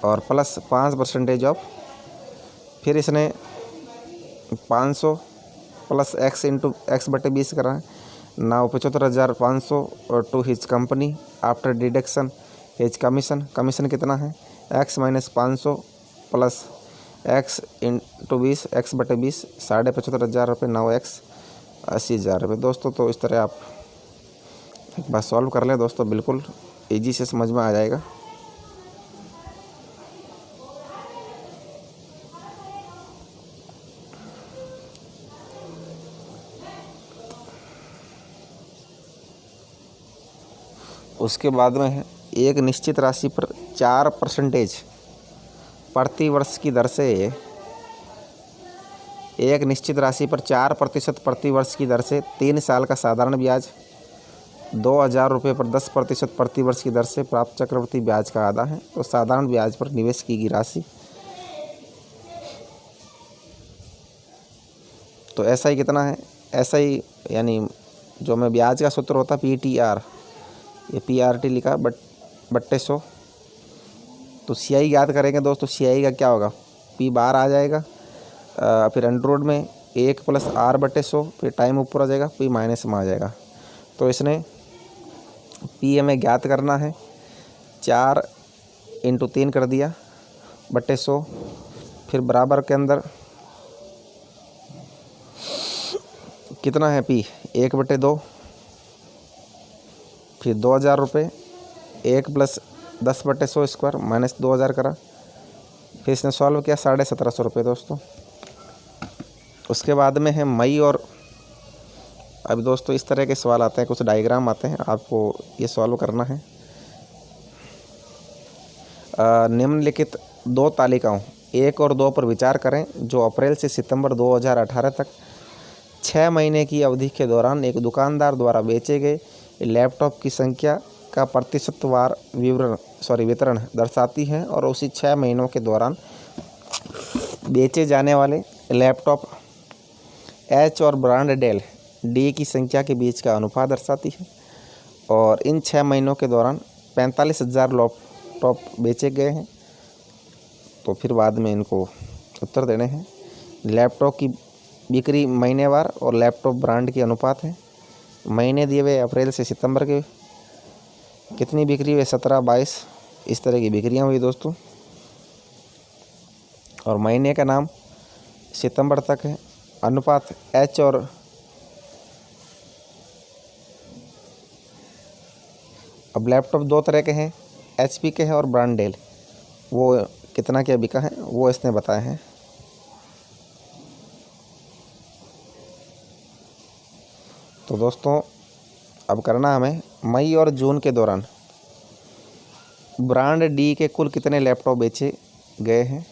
और प्लस 5% ऑफ, फिर इसने 500 प्लस x इंटू x/20 करा है। Now 75,500 to his company after deduction his commission. Commission कितना है? x minus 500 plus x into 20, x/20, 75,500 रुपये। नाउ x 80,000 रुपये दोस्तों। तो इस तरह आप एक बार सॉल्व कर लें दोस्तों, बिल्कुल ईजी से समझ में आ जाएगा। उसके बाद में है एक निश्चित राशि पर 4% प्रति वर्ष की दर से, एक निश्चित राशि पर 4% प्रति वर्ष की दर से 3 साल का साधारण ब्याज, 2,000 रुपये पर 10% प्रति वर्ष की दर से प्राप्त चक्रवृद्धि ब्याज का आधा है। तो साधारण ब्याज पर निवेश की गई राशि, तो ऐसा ही कितना है, ऐसा ही यानी जो मैं ब्याज का सूत्र होता PTR, ये PRT लिखा बट्टे 100। तो CI याद करेंगे दोस्तों, CI का क्या होगा, P बार आ जाएगा, फिर अंडररूट में 1 प्लस R/100, फिर टाइम ऊपर आ जाएगा, P माइनस में आ जाएगा। तो इसने P हमें ज्ञात करना है, 4 इंटू 3 कर दिया बट्टे 100, फिर बराबर के अंदर कितना है P, 1/2, फिर 2,000 रुपये, 1 प्लस 10/100 स्क्वायर माइनस 2,000 करा, फिर इसने सॉल्व किया 17,500 रुपये दोस्तों। उसके बाद में है मई। और अभी दोस्तों इस तरह के सवाल आते हैं, कुछ डायग्राम आते हैं, आपको ये सॉल्व करना है। निम्नलिखित 2 तालिकाओं 1 और 2 पर विचार करें जो अप्रैल से सितंबर 2018 तक 6 महीने की अवधि के दौरान एक दुकानदार द्वारा बेचे गए लैपटॉप की संख्या का प्रतिशतवार वितरण दर्शाती हैं और उसी 6 महीनों के दौरान बेचे जाने वाले लैपटॉप H और ब्रांड डेल D की संख्या के बीच का अनुपात दर्शाती है। और इन 6 महीनों के दौरान 45,000 लैपटॉप बेचे गए हैं। तो फिर बाद में इनको उत्तर देने हैं। लैपटॉप की बिक्री महीनेवार और लैपटॉप ब्रांड की अनुपात है। महीने दिए हुए अप्रैल से सितंबर के कितनी बिक्री हुई, 17, 22 इस तरह की बिक्रियाँ हुई दोस्तों। और महीने का नाम सितंबर तक है। अनुपात एच और अब लैपटॉप 2 तरह के हैं, HP के हैं और ब्रांड डेल। वो कितना क्या बिका है वो इसने बताया है। तो दोस्तों अब करना हमें मई और जून के दौरान ब्रांड डी के कुल कितने लैपटॉप बेचे गए हैं।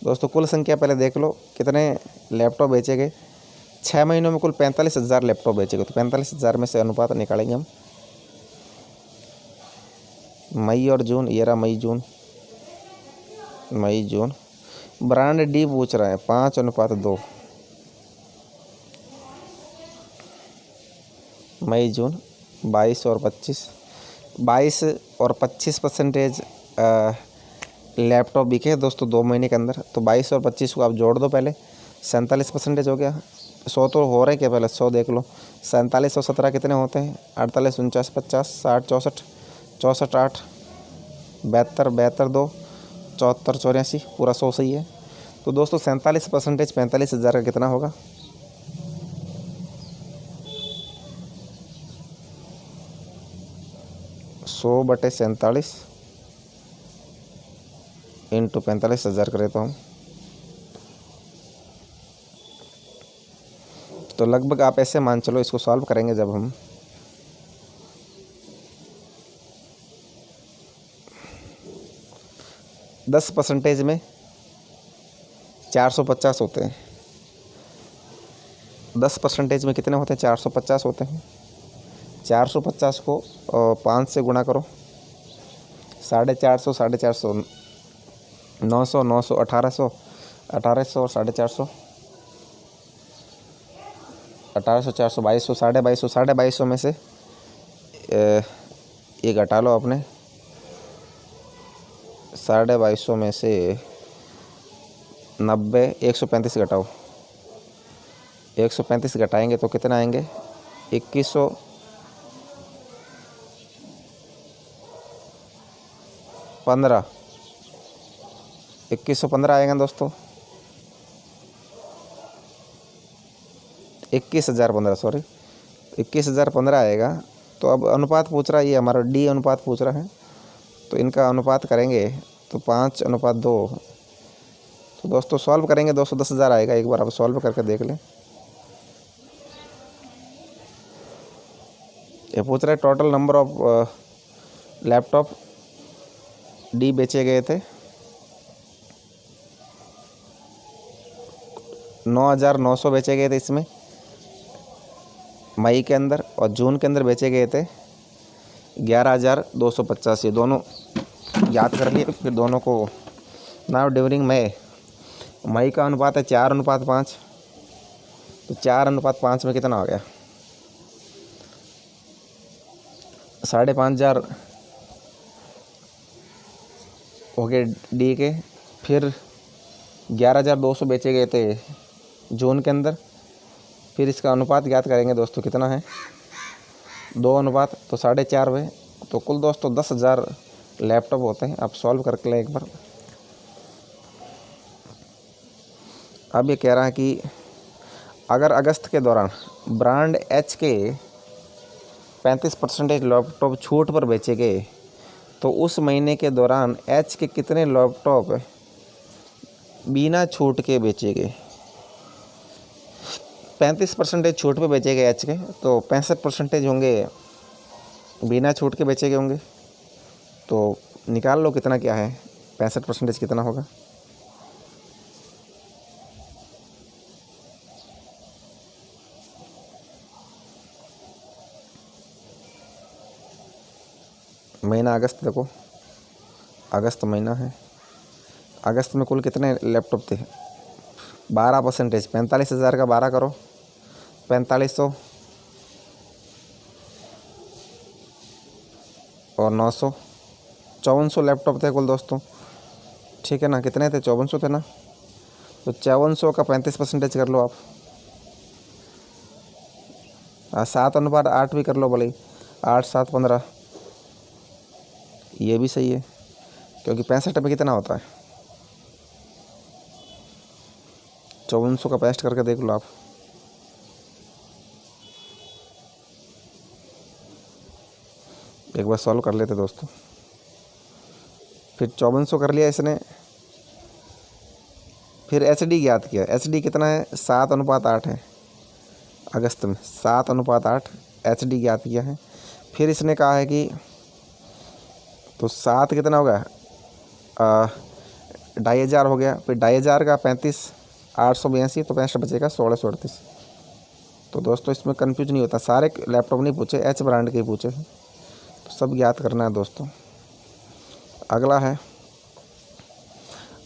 दोस्तों कुल संख्या पहले देख लो, कितने लैपटॉप बेचे गए। 6 महीनों में कुल 45,000 लैपटॉप बेचे गए। तो 45,000 में से अनुपात निकालेंगे हम। मई और जून, ये रहा मई जून, मई जून। ब्रांड डी पूछ रहा है 5:2। मई जून 22 और 25% लैपटॉप बिके दोस्तों 2 महीने के अंदर। तो 22 और 25 को आप जोड़ दो पहले, 47% हो गया। 100 तो हो रहे क्या, पहले 100 देख लो। 47 और 17 कितने होते हैं, 48, 49, 50, 60, 64, 64, 8, 72, 72, 2, 74, 84, पूरा 100 सही है। तो दोस्तों 47% 45,000 का कितना होगा, 100/47 इंटू 45,000 करें तो हम, तो लगभग आप ऐसे मान चलो, इसको सॉल्व करेंगे जब हम 10% में 450 होते हैं। 10% में कितने होते हैं, 450 होते हैं। 450 को 5 से गुणा करो, 450, 450, 900, 900, 1800, 1800 और 450, 1800, 400, 2200, 2250, 2250 में से ये घटा लो अपने, 2250 में से 90, 135 घटाओ। 135 घटाएंगे तो कितना आएंगे, 2115, 2115 आएगा दोस्तों। 21,015, सॉरी 21,015 आएगा। तो अब अनुपात पूछ रहा है, ये हमारा डी अनुपात पूछ रहा है। तो इनका अनुपात करेंगे तो 5:2। तो दोस्तों सॉल्व करेंगे, 210,000 आएगा। एक बार आप सॉल्व करके देख लें। ये पूछ रहा है total number of laptop D बेचे गए थे, 9,900 बेचे गए थे इसमें मई के अंदर, और जून के अंदर बेचे गए थे 11,250। ये दोनों याद कर लिए, फिर दोनों को नाउ ड्यूरिंग मई का अनुपात है 4:5। तो 4:5 में कितना हो गया, 5,500 हो गए डी के। फिर 11,200 बेचे गए थे जून के अंदर। फिर इसका अनुपात ज्ञात करेंगे दोस्तों, कितना है 2 अनुपात, तो 4.5 हुए। तो कुल दोस्तों 10,000 लैपटॉप होते हैं। आप सॉल्व करके लें एक बार। अब ये कह रहा है कि अगर अगस्त के दौरान ब्रांड एच के 35% लैपटॉप छूट पर बेचे गए, तो उस महीने के दौरान एच के कितने लैपटॉप बिना छूट के बेचे गए। 35% छूट पे बेचे गए एच के, तो 65% होंगे बिना छूट के बेचे गए होंगे। तो निकाल लो कितना क्या है, 65% कितना होगा। महीना अगस्त, देखो अगस्त महीना है। अगस्त में कुल कितने लैपटॉप थे, 12%। 45,000 का 12 करो, 4500, और 900, 5400 लैपटॉप थे कुल दोस्तों, ठीक है ना। कितने थे? 5400 थे ना। तो 5400 का 35% कर लो आप। 7:8 भी कर लो भले ही, 8 7 15, ये भी सही है, क्योंकि 65 में कितना होता है? 5400 का 65 करके देख लो आप। एक बार सॉल्व कर लेते दोस्तों। फिर 5400 कर लिया इसने, फिर HD ज्ञात किया। HD कितना है? 7:8 है। अगस्त में 7:8 HD ज्ञात किया है। फिर इसने कहा है कि तो 7 कितना होगा? 2500 हो गया। फिर 2500 का 35, 882, तो 65 बचेगा 1638। तो दोस्तों इसमें कंफ्यूज नहीं होता, सारे लैपटॉप नहीं पूछे, H ब्रांड के ही पूछे, तो सब ज्ञात करना है दोस्तों। अगला है,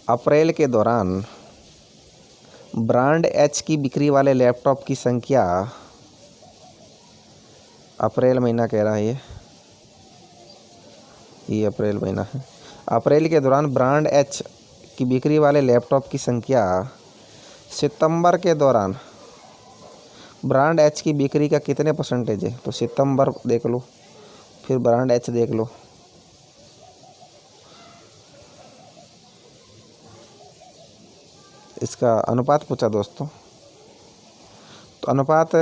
अप्रैल के दौरान ब्रांड H की बिक्री वाले लैपटॉप की संख्या, अप्रैल महीना कह रहा है ये अप्रैल महीना है। अप्रैल के दौरान ब्रांड H की बिक्री वाले लैपटॉप की संख्या, सितंबर के दौरान ब्रांड H की बिक्री का कितने परसेंटेज है? तो सितंबर देख लो, फिर ब्रांड H देख लो। इसका अनुपात पूछा दोस्तों, तो अनुपात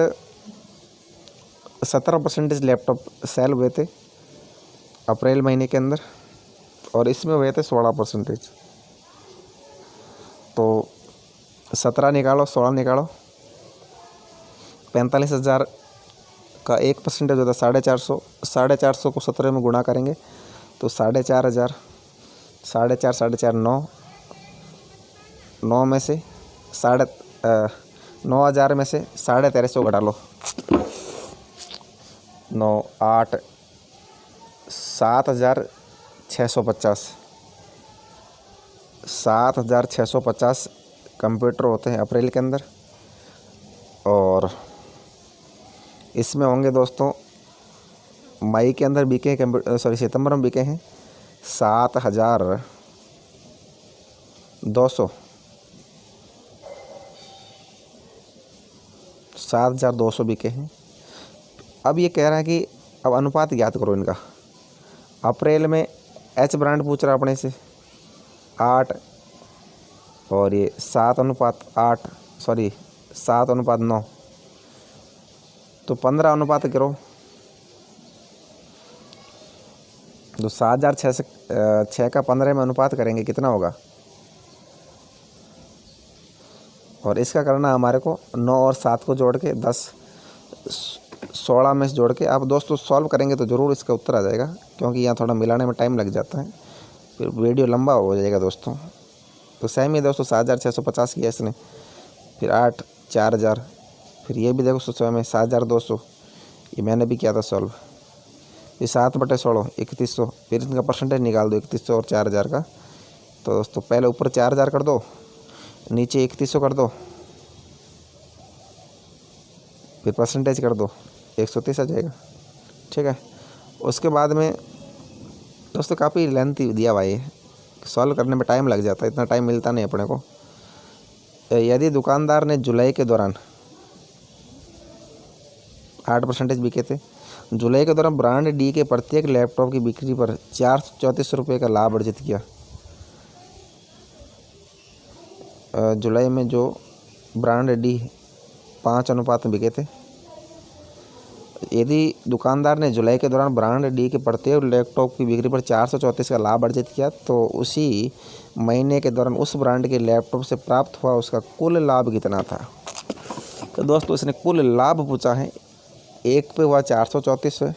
17% लैपटॉप सेल हुए थे अप्रैल महीने के अंदर, और इसमें हुए थे 16%। तो 17 निकालो, 16 निकालो, 45,000 का 1% होता है 450। 450 को 17 में गुणा करेंगे तो 4,500, 4,500, 4,500 9 में से 9,000 में से 1350 घटा लो, 9 8 7,650, 7,650 कंप्यूटर होते हैं अप्रैल के अंदर। और इसमें होंगे दोस्तों, मई के अंदर बिके कंप्यूटर, सितंबर में बिके हैं 7,200, 7,200 बिके हैं। अब ये कह रहा है कि अब अनुपात ज्ञात करो इनका। अप्रैल में H ब्रांड पूछ रहा अपने से 8, और ये 7:8, 7:9, तो 15 अनुपात करो। तो 7,600 से 6 का 15 में अनुपात करेंगे कितना होगा? और इसका करना हमारे को 9 और 7 को जोड़ के 10, 16 में से जोड़ के। आप दोस्तों सॉल्व करेंगे तो ज़रूर इसका उत्तर आ जाएगा, क्योंकि यहाँ थोड़ा मिलाने में टाइम लग जाता है, फिर वीडियो लंबा हो जाएगा दोस्तों। तो सेम ही दोस्तों 7,650 किया इसने, फिर 8, 4,000, फिर ये भी देखो स्वयं में 7,200, ये मैंने भी किया था सॉल्व। ये 7/16 3100, फिर इनका परसेंटेज निकाल दो 3100 और 4,000 का। तो दोस्तों पहले ऊपर 4,000 कर दो, नीचे 3100 कर दो, फिर परसेंटेज कर दो, 130 आ जाएगा, ठीक है। उसके बाद में दोस्तों काफ़ी लेंथी दिया हुआ है, सॉल्व करने में टाइम लग जाता है, इतना टाइम मिलता नहीं अपने को। यदि दुकानदार ने जुलाई के दौरान 8% बिके थे, जुलाई के दौरान ब्रांड D के प्रत्येक लैपटॉप की बिक्री पर 434 रुपये का लाभ अर्जित किया। जुलाई में जो ब्रांड D 5 अनुपात में बिके थे, यदि दुकानदार ने जुलाई के दौरान ब्रांड D के प्रत्येक लैपटॉप की बिक्री पर 434 का लाभ अर्जित किया, तो उसी महीने के दौरान उस ब्रांड के लैपटॉप से प्राप्त हुआ उसका कुल लाभ कितना था? तो दोस्तों इसने कुल लाभ पूछा है, एक पे हुआ 434 है,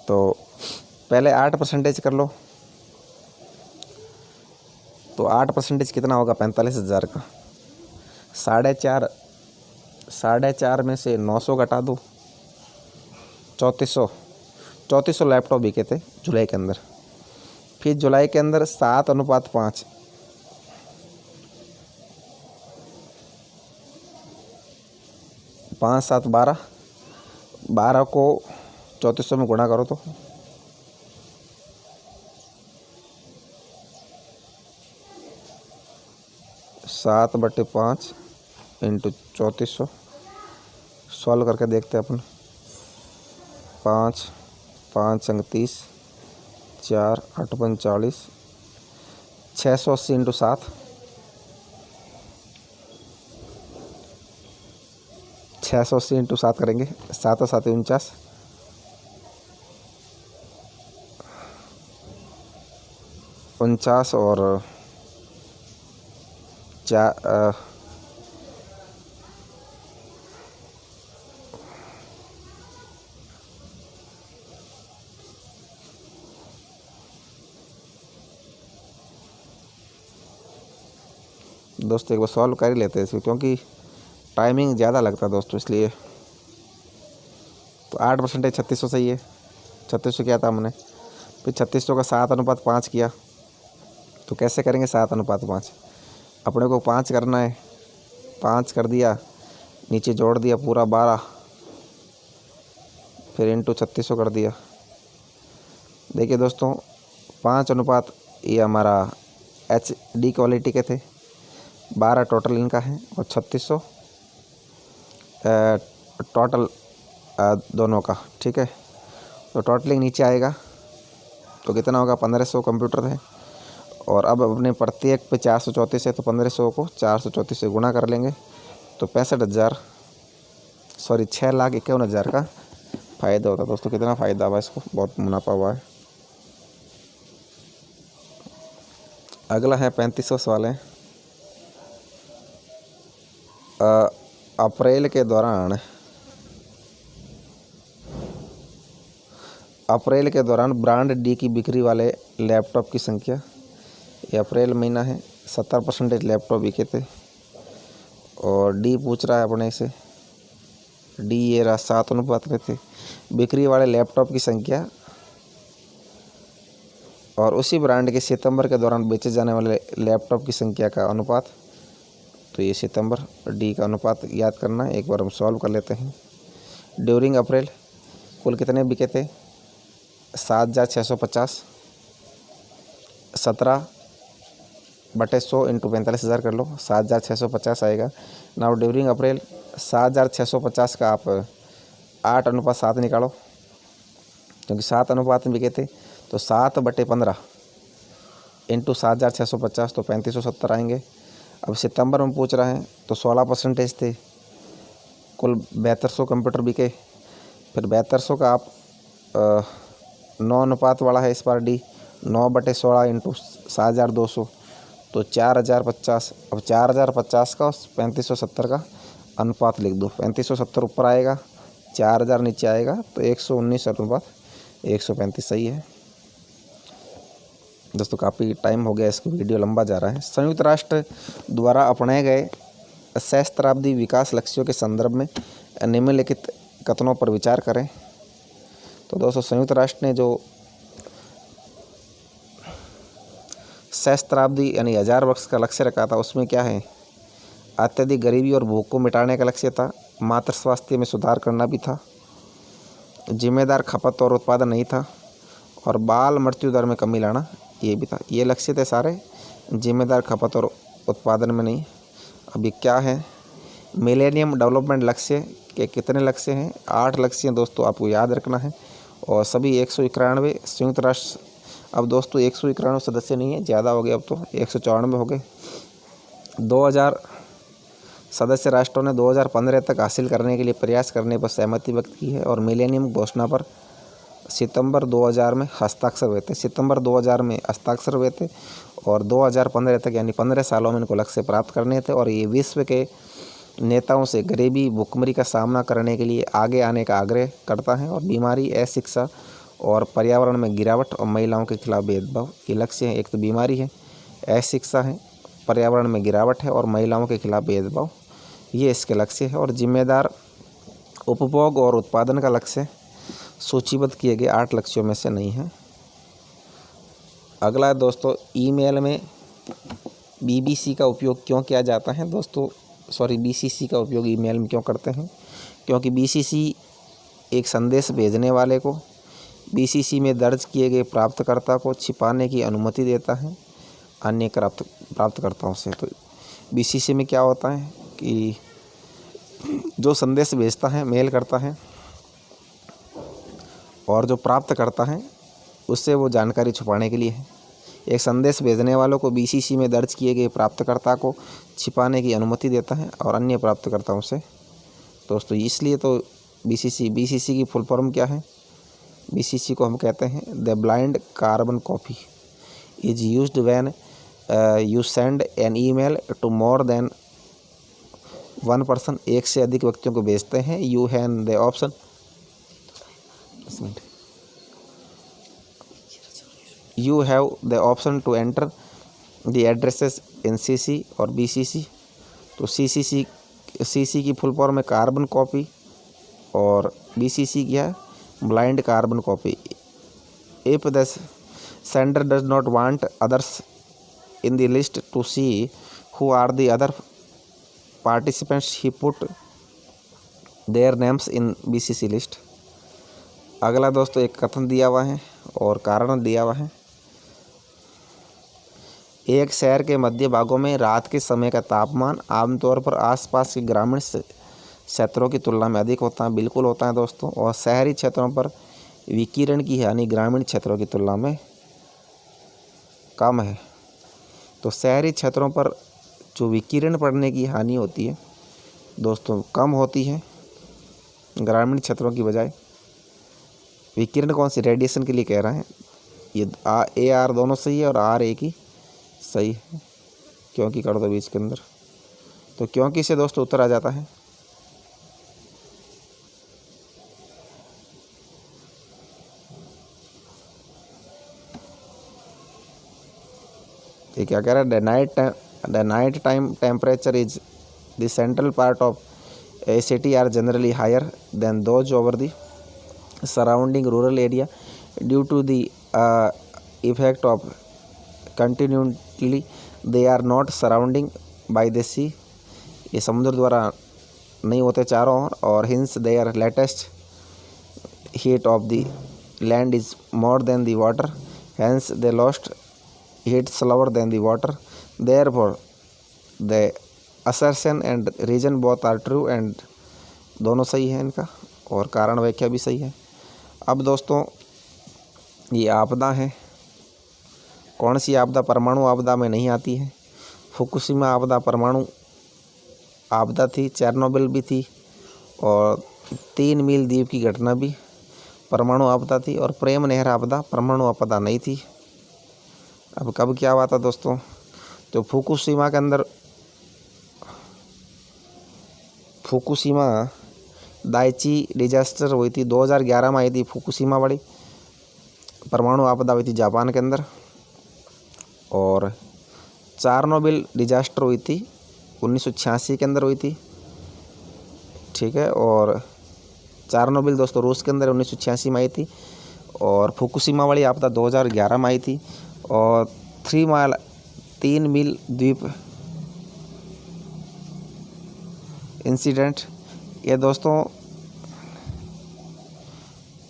तो पहले 8% कर लो। तो 8% कितना होगा? 45,000 का 4.5, 4.5 में से 900 घटा दो, 3400 लैपटॉप बिके थे जुलाई के अंदर। फिर जुलाई के अंदर 7:5, 5 7 12, 12 को 3400 में गुणा करो तो 7/5 इंटू 3400। सॉल्व करके देखते हैं अपन। 5 5 अंग 30, 4 8 45, 680 इंटू 7, 680 इंटू 7 करेंगे, 7 और 7 49, 49 और 4 दोस्तों एक बार सॉल्व कर ही लेते हैं इसको, क्योंकि टाइमिंग ज़्यादा लगता है दोस्तों, इसलिए। तो 8% 3600 सही है। 3600 किया था हमने, फिर 3600 का 7:5 किया। तो कैसे करेंगे 7:5? अपने को 5 करना है, 5 कर दिया, नीचे जोड़ दिया पूरा 12, फिर इंटू 3600 कर दिया। देखिए दोस्तों 5:, ये हमारा HD क्वालिटी के थे, 12 टोटल इनका है और 3600 टोटल दोनों का, ठीक है। तो टोटलिंग नीचे आएगा तो कितना होगा, 1500 कंप्यूटर है। और अब अपने प्रत्येक पे 434 है, तो 1500 को 434 से गुणा कर लेंगे तो 6,51,000 का फ़ायदा होता है दोस्तों। कितना फ़ायदा हुआ इसको, बहुत मुनाफा हुआ है। अगला है 3500 सवाल है। अप्रैल के दौरान ब्रांड डी की बिक्री वाले लैपटॉप की संख्या, ये अप्रैल महीना है, 70% लैपटॉप बिके थे। और डी पूछ रहा है अपने से, डी ये रहा 7 अनुपात में थे बिक्री वाले लैपटॉप की संख्या, और उसी ब्रांड के सितंबर के दौरान बेचे जाने वाले लैपटॉप की संख्या का अनुपात। तो ये सितंबर डी का अनुपात याद करना है। एक बार हम सॉल्व कर लेते हैं। ड्यूरिंग अप्रैल कुल कितने बिके थे, 7,650, 17/100 इंटू 45,000 कर लो, 7,650 आएगा। नाउ ड्यूरिंग अप्रैल 7,650 का आप 8:7 निकालो, क्योंकि 7 अनुपात में बिके थे। तो 7/15 इंटू 7,650 तो 3570 आएंगे। अब सितंबर में पूछ रहे हैं तो 16% थे, कुल 7200 कंप्यूटर बिके। फिर 7200 का आप 9 अनुपात वाला है इस बार डी, 9/16 इंटू 7,200 तो 4,050। अब 4,050 का 3570 का अनुपात लिख दो, 3570 ऊपर आएगा, 4,000 नीचे आएगा, तो 119 अनुपात 135 सही है। दोस्तों काफ़ी टाइम हो गया, इसको वीडियो लंबा जा रहा है। संयुक्त राष्ट्र द्वारा अपनाए गए सहस्त्राब्दी विकास लक्ष्यों के संदर्भ में निम्नलिखित कथनों पर विचार करें। तो दोस्तों संयुक्त राष्ट्र ने जो सहस्त्राब्दी यानी 1000 वर्ष का लक्ष्य रखा था, उसमें क्या है, अत्यधिक गरीबी और भूख को मिटाने का लक्ष्य था, मातृ स्वास्थ्य में सुधार करना भी था, जिम्मेदार खपत और उत्पादन नहीं था, और बाल मृत्यु दर में कमी लाना ये भी था। ये लक्ष्य थे सारे, जिम्मेदार खपत और उत्पादन में नहीं। अभी क्या है, मिलेनियम डेवलपमेंट लक्ष्य के कितने लक्ष्य हैं, 8 लक्ष्य हैं दोस्तों, आपको याद रखना है। और सभी 191 संयुक्त राष्ट्र, अब दोस्तों 191 सदस्य नहीं है, ज़्यादा हो गए, अब तो 194 हो गए। 2000 सदस्य राष्ट्रों ने 2015 तक हासिल करने के लिए प्रयास करने पर सहमति व्यक्त की है, और मिलेनियम घोषणा पर सितंबर 2000 में हस्ताक्षर हुए थे। सितंबर 2000 में हस्ताक्षर हुए थे, और 2015 तक यानी 15 सालों में इनको लक्ष्य प्राप्त करने थे। और ये विश्व के नेताओं से गरीबी भुखमरी का सामना करने के लिए आगे आने का आग्रह करता है, और बीमारी, अशिक्षा और पर्यावरण में गिरावट और महिलाओं के खिलाफ भेदभाव ये लक्ष्य है। एक तो बीमारी है, अशिक्षा है, पर्यावरण में गिरावट है और महिलाओं के खिलाफ भेदभाव, ये इसके लक्ष्य है। और जिम्मेदार उपभोग और उत्पादन का लक्ष्य सूचीबद्ध किए गए 8 लक्ष्यों में से नहीं है। अगला है दोस्तों, ईमेल में BBC का उपयोग क्यों किया जाता है दोस्तों, BCC का उपयोग ईमेल में क्यों करते हैं। क्योंकि बीसीसी एक संदेश भेजने वाले को बीसीसी में दर्ज किए गए प्राप्तकर्ता को छिपाने की अनुमति देता है अन्य प्राप्तकर्ताओं से। तो बीसीसी में क्या होता है कि जो संदेश भेजता है, मेल करता है, और जो प्राप्त करता है उससे वो जानकारी छुपाने के लिए है। एक संदेश भेजने वालों को बीसीसी में दर्ज किए गए प्राप्तकर्ता को छिपाने की अनुमति देता है और अन्य प्राप्तकर्ताओं से। दोस्तों इसलिए तो बीसीसी की फुल फॉर्म क्या है? बीसीसी को हम कहते हैं the blind carbon copy is used when you send an email to more than one person. एक से अधिक व्यक्तियों को भेजते हैं। You have the option to enter the addresses in CC और बीसीसी। तो सीसी की फुल फॉर्म है कार्बन कॉपी और बीसीसी क्या है? Blind carbon copy. If the sender does not want others in the list to see who are the other participants, he put their names in BCC list। अगला दोस्तों एक कथन दिया हुआ है और कारण दिया हुआ है। एक शहर के मध्य भागों में रात के समय का तापमान आमतौर पर आसपास के ग्रामीण क्षेत्रों की तुलना में अधिक होता है। बिल्कुल होता है दोस्तों। और शहरी क्षेत्रों पर विकिरण की हानि ग्रामीण क्षेत्रों की तुलना में कम है। तो शहरी क्षेत्रों पर जो विकिरण पड़ने की हानि होती है दोस्तों कम होती है ग्रामीण क्षेत्रों की बजाय। विकिरण कौन सी? रेडिएशन के लिए कह रहे हैं। ये ए आर दोनों सही है और आर एक ही सही है। क्योंकि कर दो बीच के अंदर। तो क्योंकि से दोस्तों उत्तर आ जाता है। ये क्या कह रहा है? The night time temperature is the central part of a city are generally higher than those over the surrounding rural area due to the effect of continually they are not surrounding by the sea। ये समुद्र द्वारा नहीं होते चारों ओर और hence their latest heat of the land is more than the water, hence they lost heat slower than the water। Therefore the assertion and reason both are true and दोनों सही है इनका और कारण व्याख्या भी सही है। अब दोस्तों ये आपदा है। कौन सी आपदा? परमाणु आपदा में नहीं आती है। फुकुशिमा आपदा परमाणु आपदा थी। चेरनोबिल भी थी और 3 मील द्वीप की घटना भी परमाणु आपदा थी। और प्रेम नहर आपदा परमाणु आपदा नहीं थी। अब कब क्या हुआ था दोस्तों? तो फुकुशिमा के अंदर फुकुशिमा दाइची डिजास्टर हुई थी 2011 में आई थी। फुकुशिमा बड़ी परमाणु आपदा हुई थी जापान के अंदर। और चेरनोबिल डिजास्टर हुई थी 1986 के अंदर हुई थी। ठीक है। और चेरनोबिल दोस्तों रूस के अंदर 1986 में आई थी। और फुकुशिमा वाली आपदा 2011 में आई थी। और 3 मील द्वीप इंसिडेंट ये दोस्तों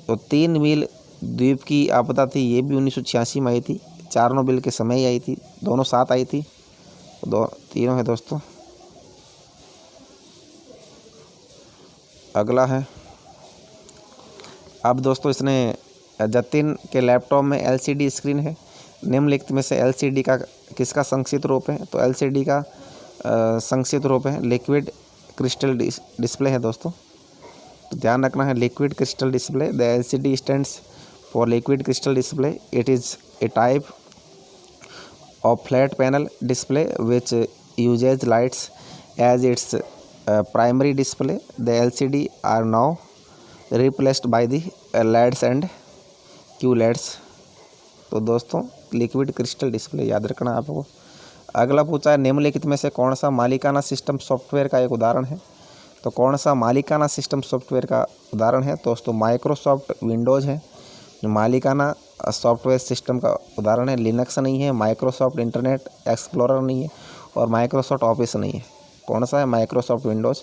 तो 3 मील द्वीप की आपदा थी। ये भी 1986 में आई थी। चेरनोबिल के समय ही आई थी। दोनों साथ आई थी। तीनों है दोस्तों। अगला है। अब दोस्तों इसने जतिन के लैपटॉप में LCD स्क्रीन है। निम्नलिखित में से LCD का किसका संक्षिप्त रूप है? तो LCD का संक्षिप्त रूप है लिक्विड क्रिस्टल डिस्प्ले है दोस्तों। तो ध्यान रखना है liquid crystal display. The LCD stands for liquid crystal display. It is a type of flat panel display which uses lights as its primary display. The LCD are now replaced by the LEDs and QLEDs। तो दोस्तों liquid crystal display याद रखना आपको। अगला पूछा है निम्नलिखित में से कौन सा मालिकाना सिस्टम सॉफ्टवेयर का एक उदाहरण है? तो कौन सा मालिकाना सिस्टम सॉफ्टवेयर का उदाहरण है? दोस्तों माइक्रोसॉफ्ट विंडोज़ है जो मालिकाना सॉफ्टवेयर सिस्टम का उदाहरण है। लिनक्स नहीं है, माइक्रोसॉफ्ट इंटरनेट एक्सप्लोरर नहीं है और माइक्रोसॉफ्ट ऑफिस नहीं है। कौन सा है? Microsoft Windows.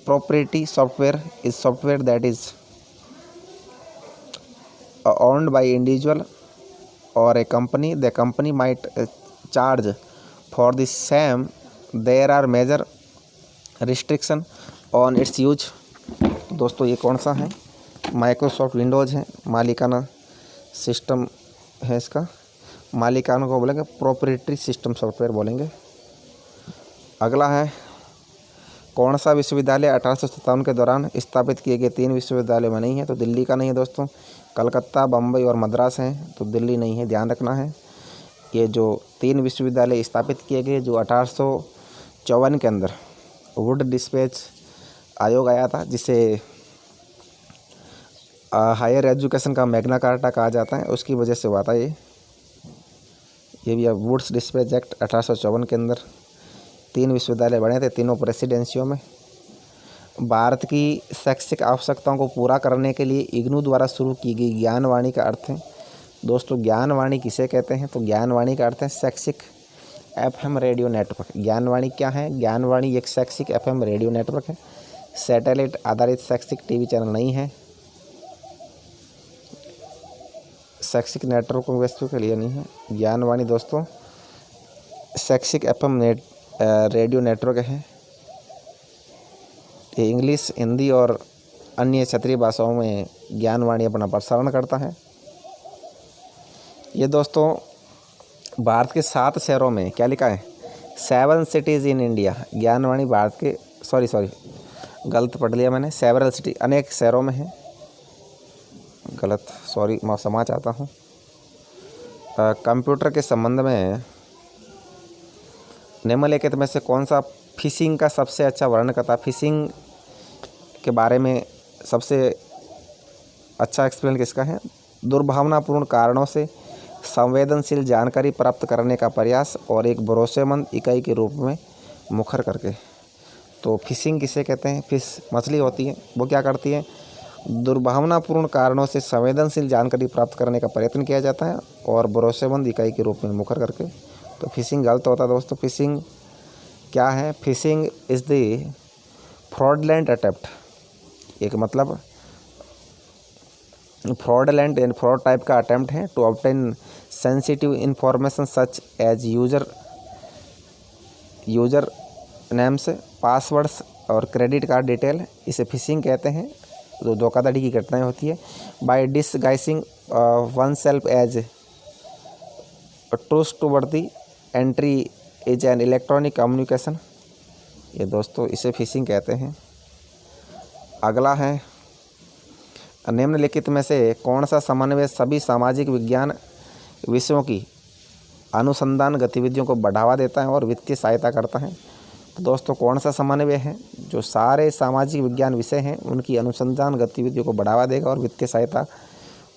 proprietary software is software that is owned by individual or a company. The company might charge for the same. There are major restriction on its use. दोस्तों ये कौन सा है? माइक्रोसॉफ्ट विंडोज़ है, मालिकाना सिस्टम है इसका। मालिकाना को बोलेंगे प्रोप्राइटरी सिस्टम सॉफ्टवेयर बोलेंगे। अगला है कौन सा विश्वविद्यालय 1857 के दौरान स्थापित किए गए 3 विश्वविद्यालयों में नहीं है? तो दिल्ली का नहीं है दोस्तों, कलकत्ता, बम्बई और मद्रास हैं, तो दिल्ली नहीं है, ध्यान रखना है। ये जो 3 विश्वविद्यालय स्थापित किए गए जो 1854 के अंदर वुड डिस्पैच आयोग आया था, जिसे हायर एजुकेशन का मैग्ना कार्टा कहा जाता है, उसकी वजह से हुआ था ये भी अब वुड्स डिस्पैच एक्ट 1854 के अंदर 3 विश्वविद्यालय बने थे, तीनों प्रेसिडेंसियों में। भारत की शैक्षिक आवश्यकताओं को पूरा करने के लिए इग्नू द्वारा शुरू की गई ज्ञानवाणी का अर्थ है? दोस्तों ज्ञानवाणी किसे कहते हैं? तो ज्ञानवाणी का अर्थ है शैक्षिक एफएम रेडियो नेटवर्क। ज्ञानवाणी क्या है? ज्ञानवाणी एक शैक्षिक एफएम रेडियो नेटवर्क है, सैटेलाइट आधारित शैक्षिक टीवी चैनल नहीं है। शैक्षिक नेटवर्क वस्तु के लिए नहीं है। ज्ञानवाणी दोस्तों शैक्षिक एफएम रेडियो नेटवर्क है। ये इंग्लिश, हिंदी और अन्य क्षेत्रीय भाषाओं में ज्ञानवाणी अपना प्रसारण करता है। ये दोस्तों भारत के 7 शहरों में क्या लिखा है? 7 cities in India. Gyanvani Bharat के सॉरी गलत पढ़ लिया मैंने, सेवरल सिटी अनेक शहरों में है, गलत सॉरी मैं क्षमा चाहता हूँ। कंप्यूटर के संबंध में निम्नलिखित में से कौन सा फिशिंग का सबसे अच्छा वर्णन करता है? फिशिंग के बारे में सबसे अच्छा एक्सप्लेन किसका है? दुर्भावनापूर्ण कारणों से संवेदनशील जानकारी प्राप्त करने का प्रयास और एक भरोसेमंद इकाई के रूप में मुखर करके। तो फिशिंग किसे कहते हैं? फिश मछली होती है, वो क्या करती है? दुर्भावनापूर्ण कारणों से संवेदनशील जानकारी प्राप्त करने का प्रयत्न किया जाता है और भरोसेमंद इकाई के रूप में मुखर करके। तो फिशिंग गलत होता है दोस्तों। फिशिंग क्या है? Phishing is the fraudulent attempt, एक मतलब फ्रॉडलेंट एंड फ्रॉड टाइप का अटेम्प्ट है to obtain sensitive information such as user names, passwords और क्रेडिट कार्ड डिटेल। इसे फिशिंग कहते हैं। जो धोखाधड़ी की घटनाएं होती है by disguising oneself as trustworthy entry is an electronic communication. ये दोस्तों इसे फिशिंग कहते हैं। अगला है निम्नलिखित में से कौन सा समन्वय सभी सामाजिक विज्ञान विषयों की अनुसंधान गतिविधियों को बढ़ावा देता है और वित्तीय सहायता करता है? तो दोस्तों कौन सा समन्वय है जो सारे सामाजिक विज्ञान विषय हैं उनकी अनुसंधान गतिविधियों को बढ़ावा देगा और वित्तीय सहायता?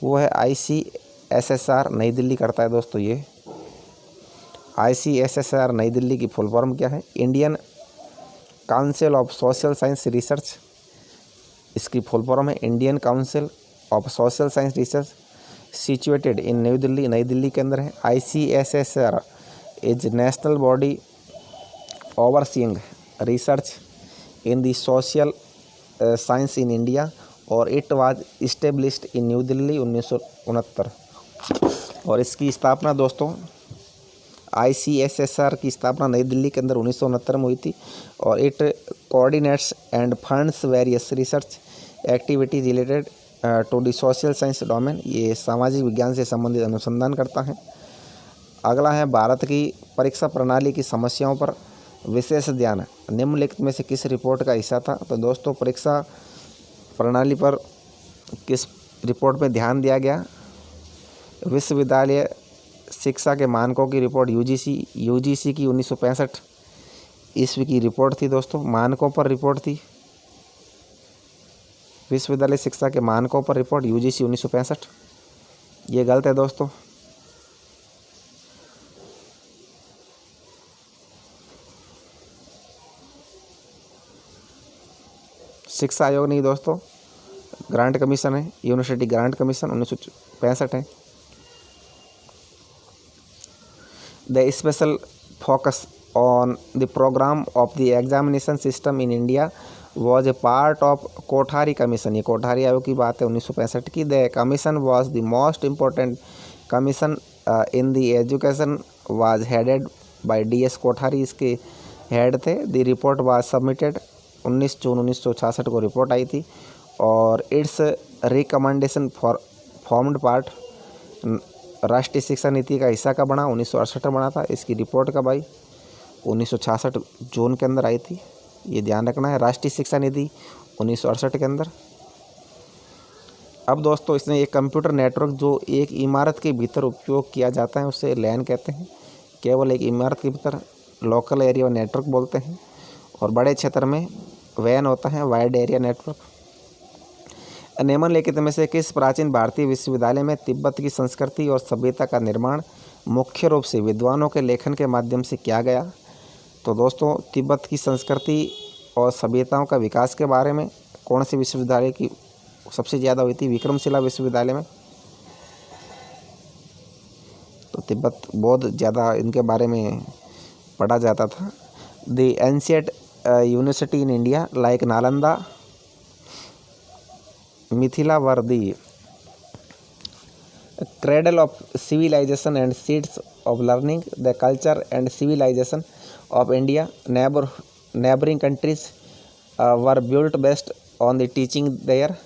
वो है ICSSR, नई दिल्ली करता है दोस्तों। ये ICSSR नई दिल्ली की फुल फॉर्म क्या है? Indian council of social science research. इसकी फुल फॉर्म है Indian council of social science research, situated in new Delhi, नई दिल्ली के अंदर है। ICSSR is national body overseeing research in the social science in India और it was established in new Delhi 1969। और इसकी स्थापना दोस्तों ICSSR की स्थापना नई दिल्ली के अंदर 1969 में हुई थी और it coordinates and funds various research activity related to the social science domain. ये सामाजिक विज्ञान से संबंधित अनुसंधान करता है। अगला है भारत की परीक्षा प्रणाली की समस्याओं पर विशेष ध्यान निम्नलिखित में से किस रिपोर्ट का हिस्सा था? तो दोस्तों परीक्षा प्रणाली पर किस रिपोर्ट में ध्यान दिया गया? विश्वविद्यालय शिक्षा के मानकों की रिपोर्ट UGC की 1965 ईस्वी की रिपोर्ट थी दोस्तों। मानकों पर रिपोर्ट थी, विश्वविद्यालय शिक्षा के मानकों पर रिपोर्ट UGC 1965। ये गलत है दोस्तों। शिक्षा आयोग नहीं दोस्तों, ग्रांट कमीशन है, यूनिवर्सिटी ग्रांट कमीशन 1965 है। The special focus on the program of the examination system in India was a part of Kothari commission. ये कोठारी आयोग की बात है 1965 की। The commission was the most important commission in the education was headed by DS Kothari, इसके head थे। The report was submitted 19 जून 1966 को report आई थी और इट्स रिकमेंडेशन फॉर्म्ड पार्ट राष्ट्रीय शिक्षा नीति का हिस्सा का बना 1968 बना था। इसकी रिपोर्ट कब आई? 1966 जून के अंदर आई थी, ये ध्यान रखना है। राष्ट्रीय शिक्षा नीति 1968 के अंदर। अब दोस्तों इसने एक कंप्यूटर नेटवर्क जो एक इमारत के भीतर उपयोग किया जाता है उसे लैन कहते हैं। केवल एक इमारत के भीतर लोकल एरिया नेटवर्क बोलते हैं और बड़े क्षेत्र में वैन होता है, वाइड एरिया नेटवर्क। निम्नलिखित में से किस प्राचीन भारतीय विश्वविद्यालय में तिब्बत की संस्कृति और सभ्यता का निर्माण मुख्य रूप से विद्वानों के लेखन के माध्यम से किया गया? तो दोस्तों तिब्बत की संस्कृति और सभ्यताओं का विकास के बारे में कौन से विश्वविद्यालय की सबसे ज़्यादा हुई थी? विक्रमशिला विश्वविद्यालय में। तो तिब्बत बहुत ज़्यादा इनके बारे में पढ़ा जाता था। The ancient university in India like Nalanda, Mithila were the cradle of civilization and seeds of learning. The culture and civilization of India, neighboring countries were built based on the teaching there.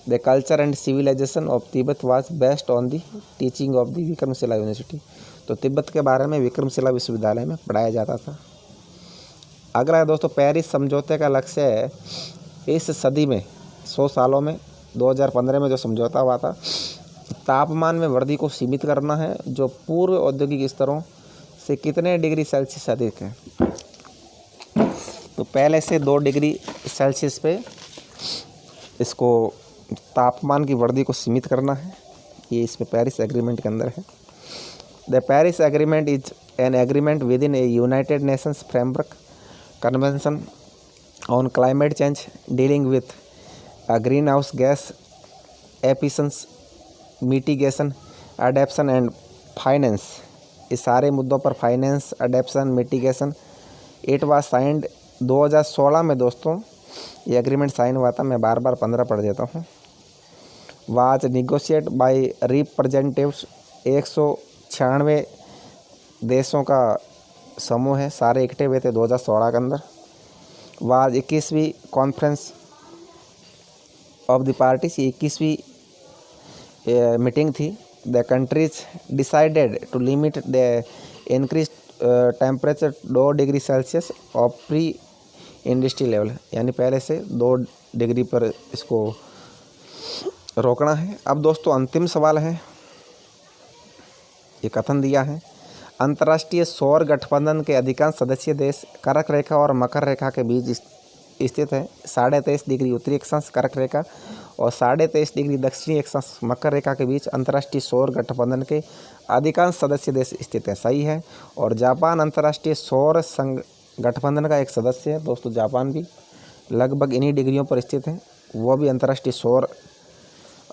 The culture and civilization of Tibet was based on the teaching of the Vikramshila university. तो तिब्बत के बारे में विक्रमशिला विश्वविद्यालय में पढ़ाया जाता था। अगला है दोस्तों पेरिस समझौते का लक्ष्य है इस सदी में 100 सालों में 2015 में जो समझौता हुआ था, तापमान में वृद्धि को सीमित करना है जो पूर्व औद्योगिक स्तरों से कितने डिग्री सेल्सियस अधिक है? तो पहले से 2 डिग्री सेल्सियस पे इसको तापमान की वृद्धि को सीमित करना है। ये इसमें पेरिस एग्रीमेंट के अंदर है। The Paris agreement is an agreement with in A United Nations framework convention on climate change dealing with green house gas emissions mitigation adaptation and finance. इस सारे मुद्दों पर finance, adaptation, mitigation. It was signed 2016 में दोस्तों ये agreement sign हुआ था। मैं बार बार 15 पढ़ देता हूँ। वाज निगोशिएट बाय रिप्रेजेंटेटिव्स 196 देशों का समूह है, सारे इकट्ठे हुए थे 2016 के अंदर। वाज 21वीं कॉन्फ्रेंस ऑफ द पार्टीज, 21वीं मीटिंग थी। The countries decided to limit the increase temperature 2 degree Celsius of pre industry level, यानी पहले से 2 डिग्री पर इसको रोकना है। अब दोस्तों अंतिम सवाल है, ये कथन दिया है अंतर्राष्ट्रीय सौर गठबंधन के अधिकांश सदस्य देश कर्क रेखा और मकर रेखा के बीच स्थित है। 23.5 डिग्री उत्तरी अक्षांश कर्क रेखा और 23.5 डिग्री दक्षिणी अक्षांश मकर रेखा के बीच अंतर्राष्ट्रीय सौर गठबंधन के अधिकांश सदस्य देश स्थित है। सही है। और जापान अंतर्राष्ट्रीय सौर संघ गठबंधन का एक सदस्य है। दोस्तों जापान भी लगभग इन्हीं डिग्रियों पर स्थित है, वो भी अंतर्राष्ट्रीय सौर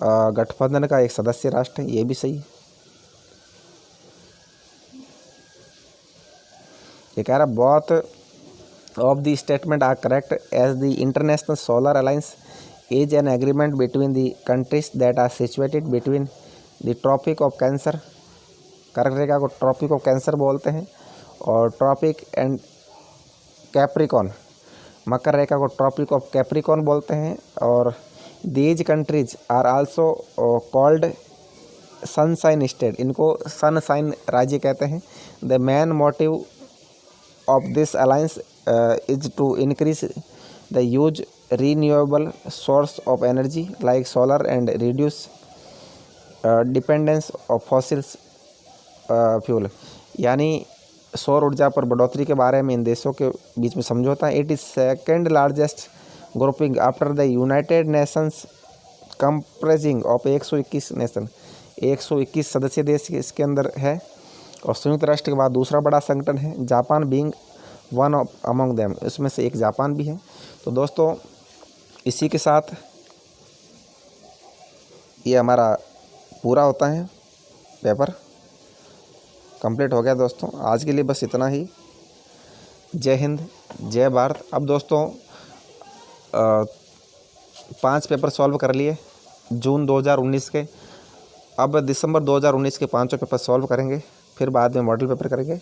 गठबंधन का एक सदस्य राष्ट्र है। ये भी सही है। ये कह रहा both of the statement are correct as the international solar alliance is an agreement between the countries that are situated between the tropic of cancer. कर्क रेखा को ट्रॉपिक ऑफ कैंसर बोलते हैं और ट्रॉपिक एंड कैप्रिकॉन, मकर रेखा को tropic of capricorn बोलते हैं। और these countries are also called sunshine state, इनको सनसाइन राज्य कहते हैं। The main motive of this alliance is to increase the use renewable source of energy like solar and reduce dependence of fossil fuel, यानी सौर ऊर्जा पर बढ़ोतरी के बारे में इन देशों के बीच में समझौता है। It is second largest grouping after the united nations comprising of 121 nation, 121 सदस्य देश इसके अंदर है। और संयुक्त राष्ट्र के बाद दूसरा बड़ा संगठन है, Japan being one of among them, इसमें से एक जापान भी है। तो दोस्तों इसी के साथ ये हमारा पूरा होता है, पेपर कंप्लीट हो गया। दोस्तों आज के लिए बस इतना ही। जय हिंद, जय भारत। अब दोस्तों 5 पेपर सॉल्व कर लिए जून 2019 के। अब दिसंबर 2019 के 5 पेपर सॉल्व करेंगे, फिर बाद में मॉडल पेपर करेंगे।